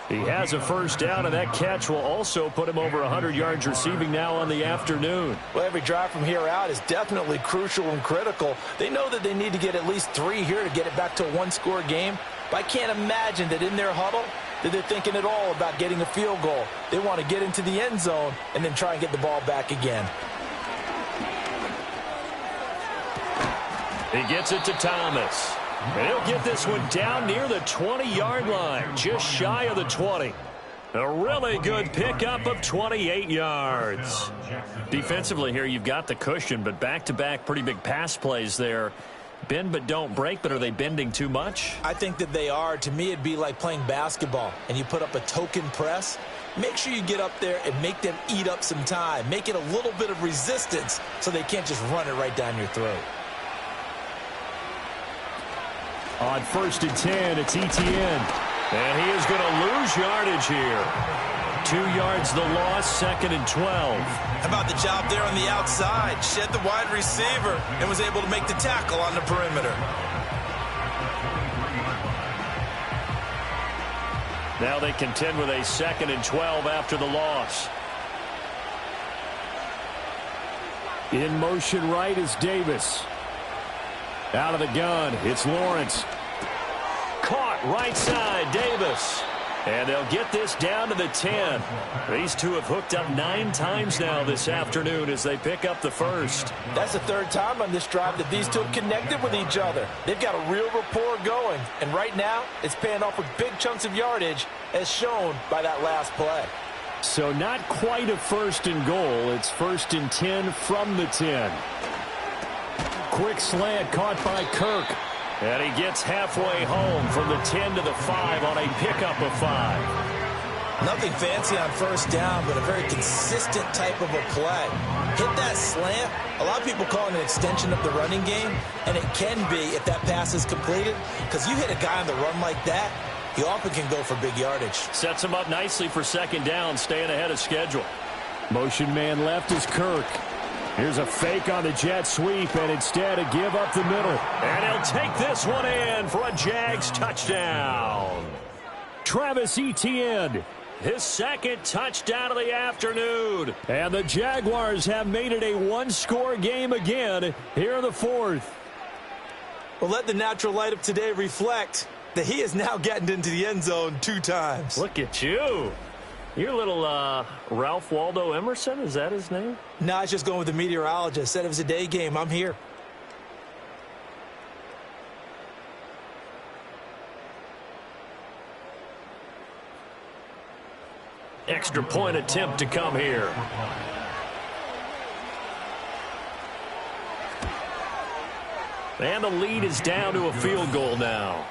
Speaker 3: He has a first down, and that catch will also put him over 100 yards receiving now on the afternoon.
Speaker 2: Well, every drive from here out is definitely crucial and critical. They know that they need to get at least 3 here to get it back to a 1-score game. But I can't imagine that in their huddle that they're thinking at all about getting a field goal. They want to get into the end zone and then try and get the ball back again.
Speaker 3: He gets it to Thomas. And he'll get this one down near the 20-yard line, just shy of the 20. A really good pickup of 28 yards. Defensively here, you've got the cushion, but back-to-back pretty big pass plays there. Bend but don't break, but are they bending too much?
Speaker 2: I think that they are. To me, it'd be like playing basketball, and you put up a token press. Make sure you get up there and make them eat up some time. Make it a little bit of resistance so they can't just run it right down your throat.
Speaker 1: On 1st and 10, it's Etienne.
Speaker 3: And he is going to lose yardage here. 2 yards the loss, 2nd and 12.
Speaker 2: How about the job there on the outside? Shed the wide receiver and was able to make the tackle on the perimeter.
Speaker 3: Now they contend with a 2nd and 12 after the loss.
Speaker 1: In motion right is Davis. Out of the gun, it's Lawrence.
Speaker 3: Caught right side, Davis. And they'll get this down to the 10. These two have hooked up 9 times now this afternoon as they pick up the first.
Speaker 2: That's the third time on this drive that these two have connected with each other. They've got a real rapport going. And right now, it's paying off with big chunks of yardage, as shown by that last play.
Speaker 1: So not quite a 1st and goal. It's 1st and 10 from the 10. Quick slant caught by Kirk. And he gets halfway home from the 10 to the 5 on a pickup of 5.
Speaker 2: Nothing fancy on first down, but a very consistent type of a play. Hit that slant. A lot of people call it an extension of the running game, and it can be if that pass is completed, because you hit a guy on the run like that, he often can go for big yardage.
Speaker 3: Sets him up nicely for 2nd down, staying ahead of schedule.
Speaker 1: Motion man left is Kirk. Here's a fake on the jet sweep, and instead a give up the middle.
Speaker 3: And he'll take this one in for a Jags touchdown.
Speaker 1: Travis Etienne.
Speaker 3: His 2nd touchdown of the afternoon.
Speaker 1: And the Jaguars have made it a 1-score game again here in the 4th.
Speaker 2: Well, let the natural light of today reflect that he is now getting into the end zone 2 times.
Speaker 3: Look at you. You're a little Ralph Waldo Emerson, is that his name?
Speaker 2: No, I was just going with the meteorologist. Said it was a day game. I'm here.
Speaker 3: Extra point attempt to come here. And the lead is down to a field goal now.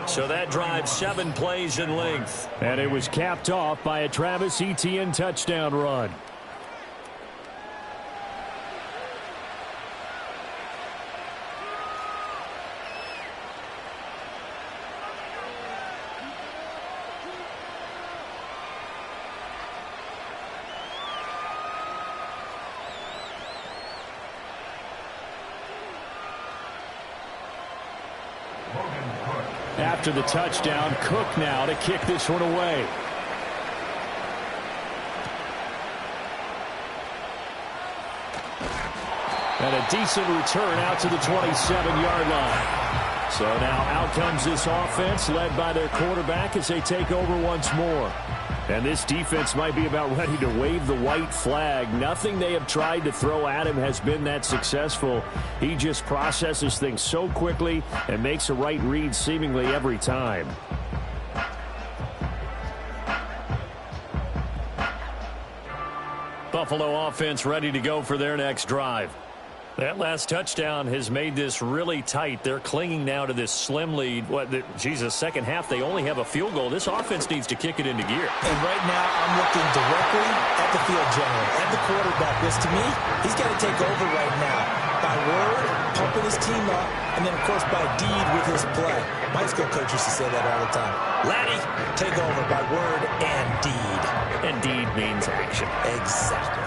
Speaker 3: So that drives 7 plays in length.
Speaker 1: And it was capped off by a Travis Etienne touchdown run. After the touchdown, Cook now to kick this one away. And a decent return out to the 27-yard line. So now out comes this offense led by their quarterback as they take over once more. And this defense might be about ready to wave the white flag. Nothing they have tried to throw at him has been that successful. He just processes things so quickly and makes a right read seemingly every time.
Speaker 3: Buffalo offense ready to go for their next drive. That last touchdown has made this really tight. They're clinging now to this slim lead. Second half, they only have a field goal. This offense needs to kick it into gear.
Speaker 2: And right now, I'm looking directly at the field general, at the quarterback. Because to me, he's got to take over right now. By word, pumping his team up, and then, of course, by deed with his play. My skill coach used to say that all the time. Laddie, take over by word and deed.
Speaker 3: And deed means action.
Speaker 2: Exactly.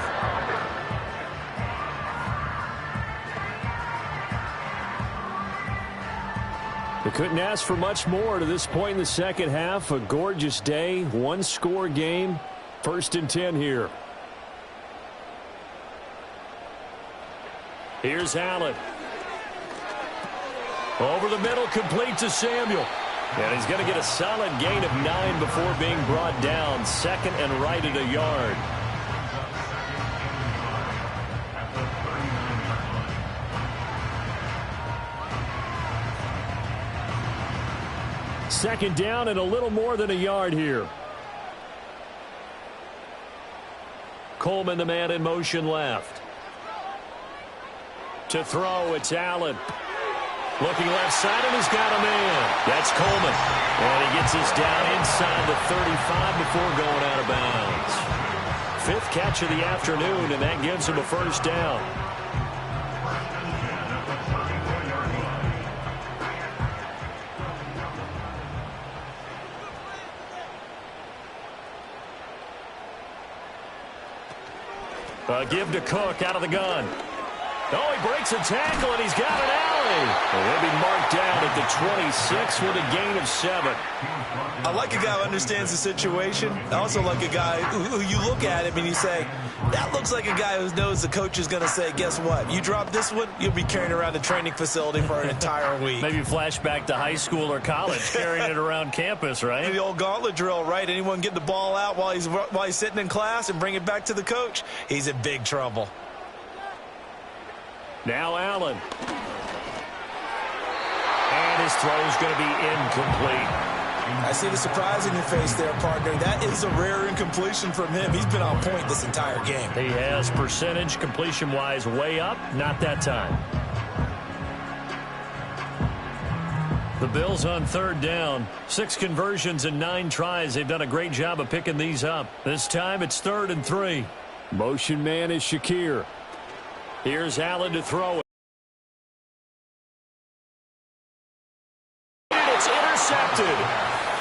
Speaker 1: They couldn't ask for much more to this point in the second half. A gorgeous day, 1-score game, 1st and 10 here.
Speaker 3: Here's Allen. Over the middle, complete to Samuel. And he's going to get a solid gain of 9 before being brought down. 2nd and right at a yard.
Speaker 1: Second down and a little more than a yard here.
Speaker 3: Coleman, the man in motion left. To throw, it's Allen. Looking left side, and he's got a man. That's Coleman. And he gets us down inside the 35 before going out of bounds. 5th catch of the afternoon, and that gives him a 1st down. Give to Cook out of the gun. Oh, he breaks a tackle, and he's got an alley. Well, he'll be marked down at the 26 with a gain of 7.
Speaker 2: I like a guy who understands the situation. I also like a guy who you look at him and you say, that looks like a guy who knows the coach is going to say, guess what? You drop this one, you'll be carrying around the training facility for an entire week.
Speaker 3: Maybe flashback to high school or college, carrying it around campus, right?
Speaker 2: The old gauntlet drill, right? Anyone get the ball out while he's sitting in class and bring it back to the coach, he's in big trouble.
Speaker 3: Now Allen. And his throw is going to be incomplete.
Speaker 2: I see the surprise in your face there, partner. That is a rare incompletion from him. He's been on point this entire game.
Speaker 3: He has percentage completion-wise way up. Not that time. The Bills on 3rd down. 6 conversions and 9 tries. They've done a great job of picking these up. This time it's 3rd and 3.
Speaker 1: Motion man is Shakir.
Speaker 3: Here's Allen to throw it. It's intercepted.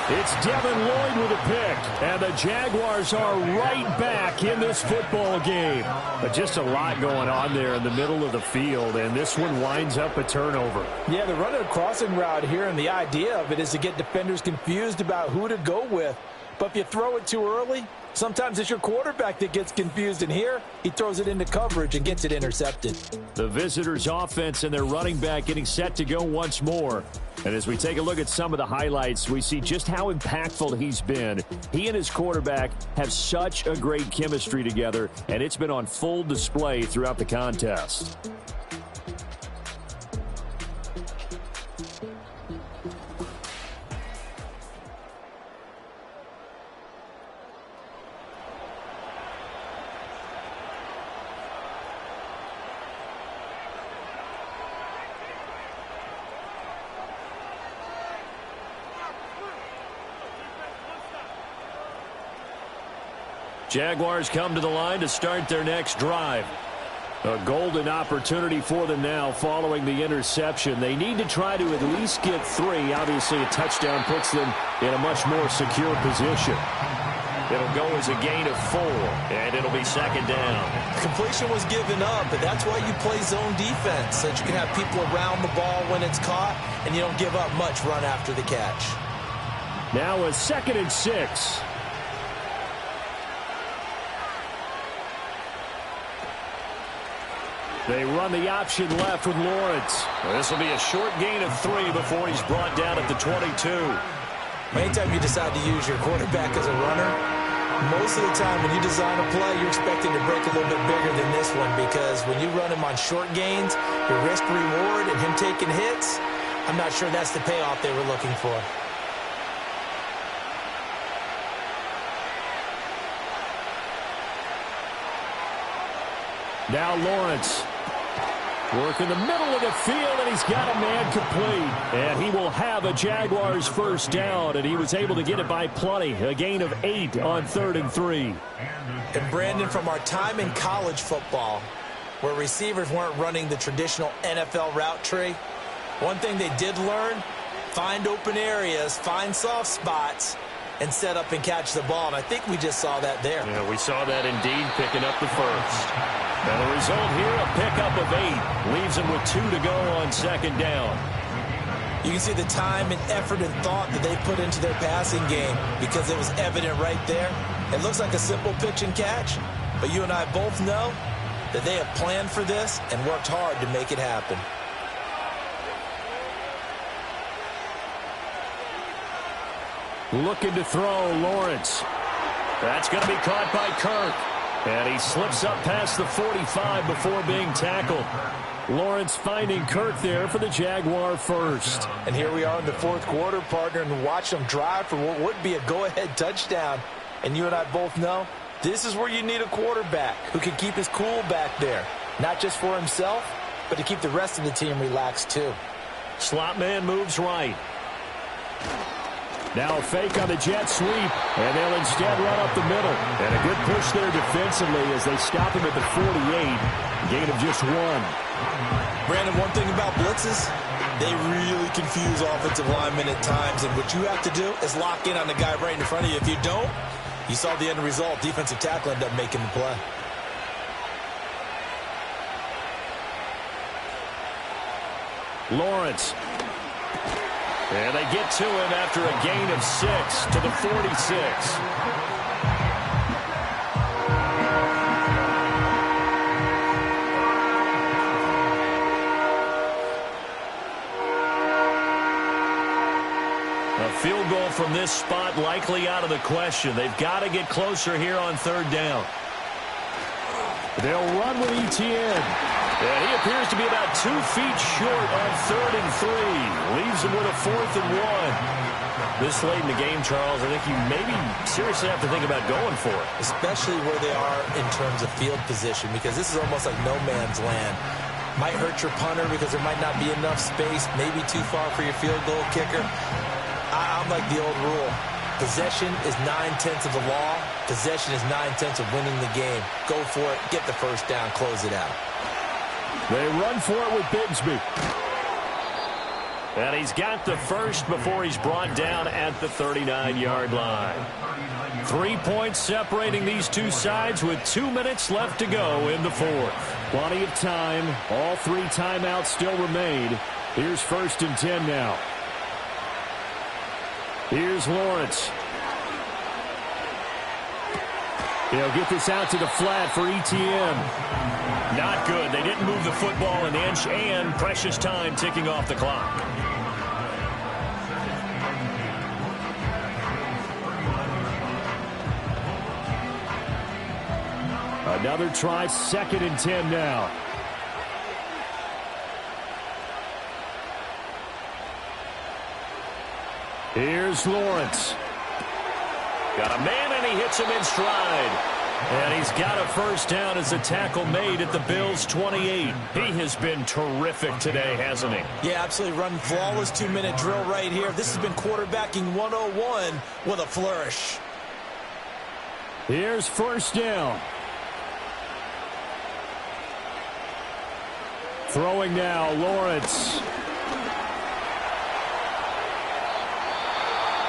Speaker 1: It's Devin Lloyd with a pick, and the Jaguars are right back in this football game. But just a lot going on there in the middle of the field, and this one winds up a turnover.
Speaker 2: Yeah, they're running a crossing route here, and the idea of it is to get defenders confused about who to go with. But if you throw it too early, sometimes it's your quarterback that gets confused, and here he throws it into coverage and gets it intercepted.
Speaker 1: The visitors' offense and their running back getting set to go once more. And as we take a look at some of the highlights, we see just how impactful he's been. He and his quarterback have such a great chemistry together, and it's been on full display throughout the contest.
Speaker 3: Jaguars come to the line to start their next drive.
Speaker 1: A golden opportunity for them now following the interception. They need to try to at least get 3. Obviously, a touchdown puts them in a much more secure position.
Speaker 3: It'll go as a gain of 4, and it'll be 2nd down.
Speaker 2: Completion was given up, but that's why you play zone defense, so that you can have people around the ball when it's caught, and you don't give up much run after the catch.
Speaker 1: Now a 2nd and 6. They run the option left with Lawrence.
Speaker 3: Well, this will be a short gain of 3 before he's brought down at the 22.
Speaker 2: Anytime you decide to use your quarterback as a runner, most of the time when you design a play, you're expecting to break a little bit bigger than this one, because when you run him on short gains, your risk-reward and him taking hits, I'm not sure that's the payoff they were looking for.
Speaker 1: Now Lawrence. Work in the middle of the field, and he's got a man complete. And he will have a Jaguars first down, and he was able to get it by plenty. A gain of 8 on 3rd and 3.
Speaker 2: And Brandon, from our time in college football, where receivers weren't running the traditional NFL route tree, one thing they did learn, find open areas, find soft spots, and set up and catch the ball. And I think we just saw that there.
Speaker 3: Yeah, we saw that indeed, picking up the first. And the result here, a pickup of 8. Leaves him with 2 to go on 2nd down.
Speaker 2: You can see the time and effort and thought that they put into their passing game, because it was evident right there. It looks like a simple pitch and catch, but you and I both know that they have planned for this and worked hard to make it happen.
Speaker 1: Looking to throw, Lawrence.
Speaker 3: That's going to be caught by Kirk. And he slips up past the 45 before being tackled.
Speaker 1: Lawrence finding Kirk there for the Jaguar first.
Speaker 2: And here we are in the 4th quarter, partner, and watch them drive for what would be a go-ahead touchdown. And you and I both know this is where you need a quarterback who can keep his cool back there. Not just for himself, but to keep the rest of the team relaxed too.
Speaker 3: Slot man moves right.
Speaker 1: Now a fake on the jet sweep, and they'll instead run up the middle. And a good push there defensively as they stop him at the 48. Gain of just 1.
Speaker 2: Brandon, one thing about blitzes, they really confuse offensive linemen at times. And what you have to do is lock in on the guy right in front of you. If you don't, you saw the end result. Defensive tackle ended up making the play.
Speaker 1: Lawrence.
Speaker 3: And they get to him after a gain of 6 to the 46. A field goal from this spot likely out of the question. They've got to get closer here on third down.
Speaker 1: They'll run with Etienne.
Speaker 3: And he appears to be about 2 feet short on 3rd and 3. Leaves him with a 4th and 1. This late in the game, Charles, I think you maybe seriously have to think about going for it.
Speaker 2: Especially where they are in terms of field position, because this is almost like no man's land. Might hurt your punter because there might not be enough space, maybe too far for your field goal kicker. I'm like the old rule. Possession is 9/10 of the law. Possession is 9/10 of winning the game. Go for it. Get the first down. Close it out.
Speaker 1: They run for it with Bigsby.
Speaker 3: And he's got the first before he's brought down at the 39-yard line. 3 points separating these two sides with 2 minutes left to go in the fourth.
Speaker 1: Plenty of time. All 3 timeouts still remain. Here's 1st and 10 now. Here's Lawrence. He'll get this out to the flat for Etienne.
Speaker 3: Not good. They didn't move the football an inch, and precious time ticking off the clock.
Speaker 1: Another try, 2nd and 10 now. Here's Lawrence.
Speaker 3: Got a man, and he hits him in stride. And he's got a first down as a tackle made at the Bills' 28. He has been terrific today, hasn't he?
Speaker 2: Yeah, absolutely. Run flawless 2-minute drill right here. This has been quarterbacking 101 with a flourish.
Speaker 1: Here's 1st down. Throwing now, Lawrence.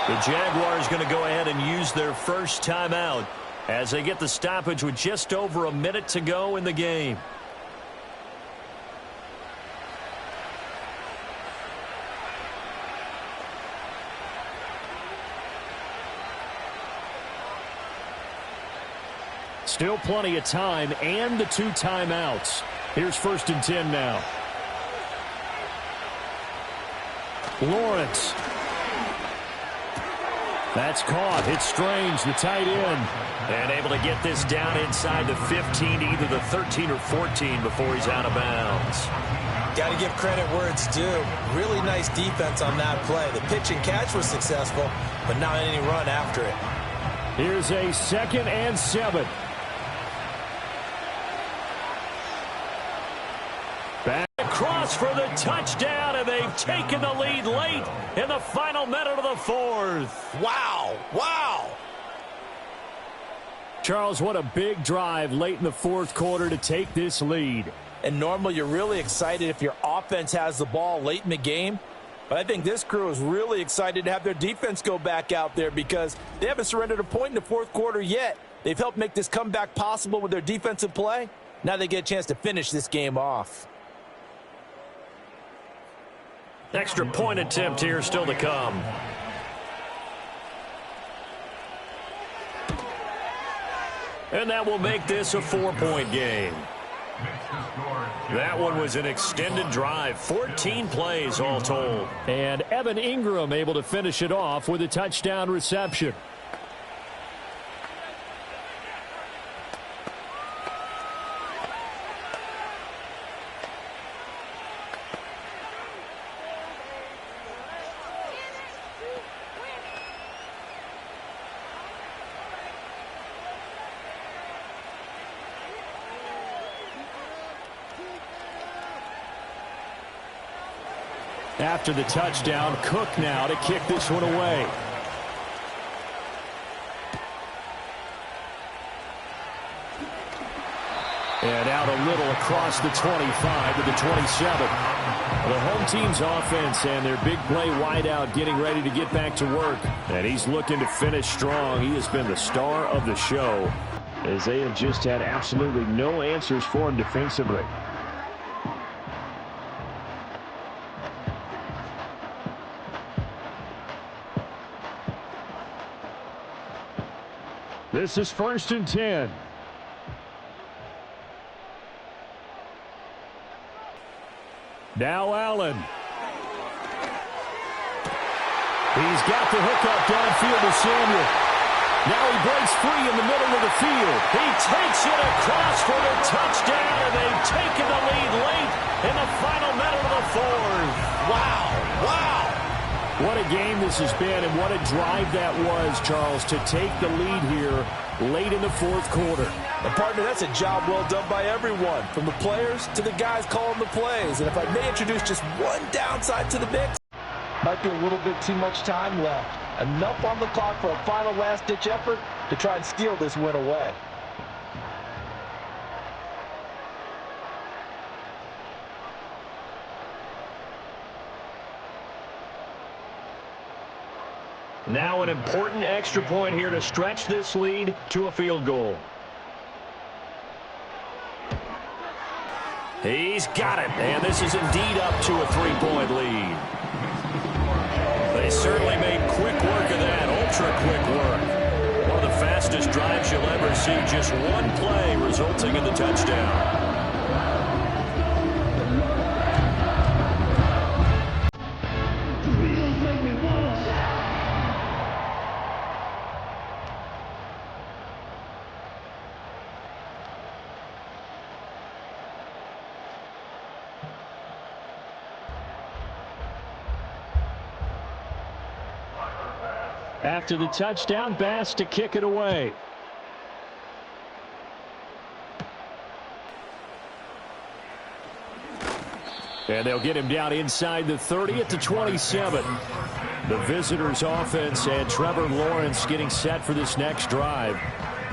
Speaker 3: The Jaguars going to go ahead and use their first timeout as they get the stoppage with just over a minute to go in the game.
Speaker 1: Still plenty of time and the 2 timeouts. Here's 1st and 10 now. Lawrence. That's caught. It's Strange, the tight end.
Speaker 3: And able to get this down inside the 15, either the 13 or 14 before he's out of bounds.
Speaker 2: Got to give credit where it's due. Really nice defense on that play. The pitch and catch was successful, but not any run after it.
Speaker 1: Here's a 2nd and 7. Back
Speaker 3: across for the touchdown, and they've taken the lead late in the final minute of the fourth.
Speaker 2: Wow. Wow.
Speaker 1: Charles, what a big drive late in the fourth quarter to take this lead.
Speaker 2: And normally you're really excited if your offense has the ball late in the game. But I think this crew is really excited to have their defense go back out there because they haven't surrendered a point in the fourth quarter yet. They've helped make this comeback possible with their defensive play. Now they get a chance to finish this game off.
Speaker 3: Extra point attempt here still to come. And that will make this a 4-point game. That one was an extended drive, 14 plays all told.
Speaker 1: And Evan Ingram able to finish it off with a touchdown reception. After the touchdown, Cook now to kick this one away. And out a little across the 25 to the 27. The home team's offense and their big play wideout getting ready to get back to work. And he's looking to finish strong. He has been the star of the show as they have just had absolutely no answers for him defensively. This is 1st and 10. Now Allen. He's got the hookup downfield to Samuel. Now he breaks free in the middle of the field. He takes it across for the touchdown, and they've taken the lead late in the final minute of the fourth.
Speaker 2: Wow, wow.
Speaker 1: What a game this has been, and what a drive that was, Charles, to take the lead here late in the fourth quarter.
Speaker 2: And partner, that's a job well done by everyone, from the players to the guys calling the plays. And if I may introduce just one downside to the mix, might be a little bit too much time left. Enough on the clock for a final last-ditch effort to try and steal this win away.
Speaker 3: Now an important extra point here to stretch this lead to a field goal. He's got it, and this is indeed up to a 3-point lead. They certainly made quick work of that, ultra-quick work. One of the fastest drives you'll ever see, just one play resulting in the touchdown.
Speaker 1: After the touchdown, Bass to kick it away. And they'll get him down inside the 30 at the 27. The visitors' offense and Trevor Lawrence getting set for this next drive.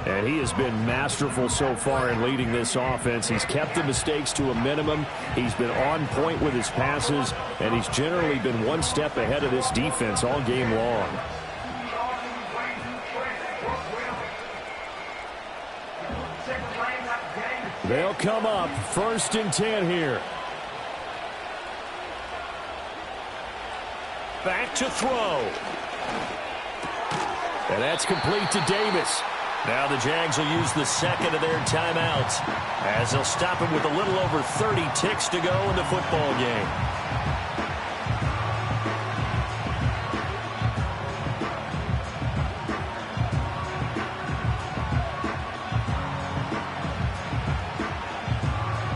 Speaker 1: And he has been masterful so far in leading this offense. He's kept the mistakes to a minimum. He's been on point with his passes, and he's generally been one step ahead of this defense all game long. They'll come up 1st and 10 here.
Speaker 3: Back to throw.
Speaker 1: And that's complete to Davis.
Speaker 3: Now the Jags will use the second of their timeouts as they'll stop him with a little over 30 ticks to go in the football game.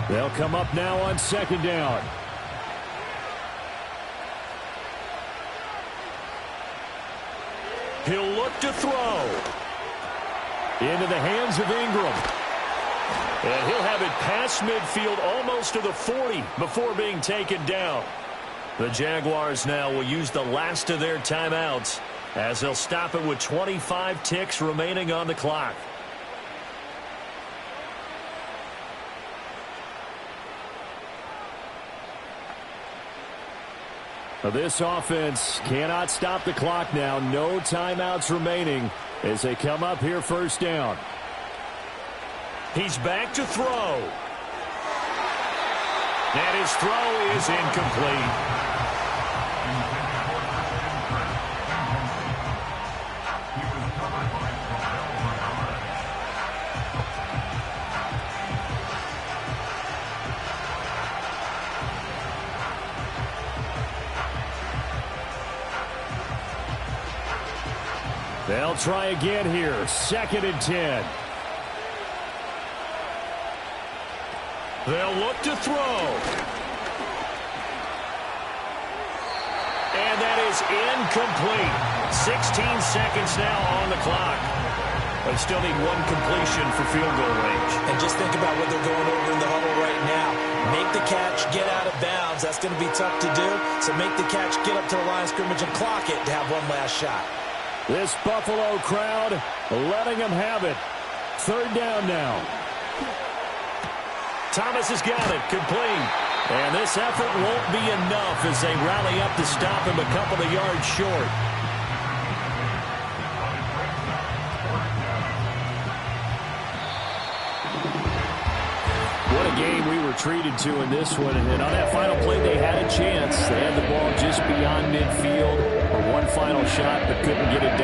Speaker 1: They'll come up now on 2nd down.
Speaker 3: He'll look to throw.
Speaker 1: Into the hands of Ingram.
Speaker 3: And he'll have it past midfield almost to the 40 before being taken down. The Jaguars now will use the last of their timeouts as they'll stop it with 25 ticks remaining on the clock.
Speaker 1: This offense cannot stop the clock now. No timeouts remaining as they come up here 1st down.
Speaker 3: He's back to throw. And his throw is incomplete.
Speaker 1: They'll try again here. 2nd and 10.
Speaker 3: They'll look to throw. And that is incomplete. 16 seconds now on the clock. They still need one completion for field goal range.
Speaker 2: And just think about what they're going over in the huddle right now. Make the catch, get out of bounds. That's going to be tough to do. So make the catch, get up to the line of scrimmage, and clock it to have one last shot.
Speaker 1: This Buffalo crowd letting them have it. 3rd down now.
Speaker 3: Thomas has got it, complete. And this effort won't be enough as they rally up to stop him a couple of yards short.
Speaker 1: What a game we were treated to in this one. And on that final play, they had a chance. They had the ball just beyond midfield for one final shot, but couldn't get it done.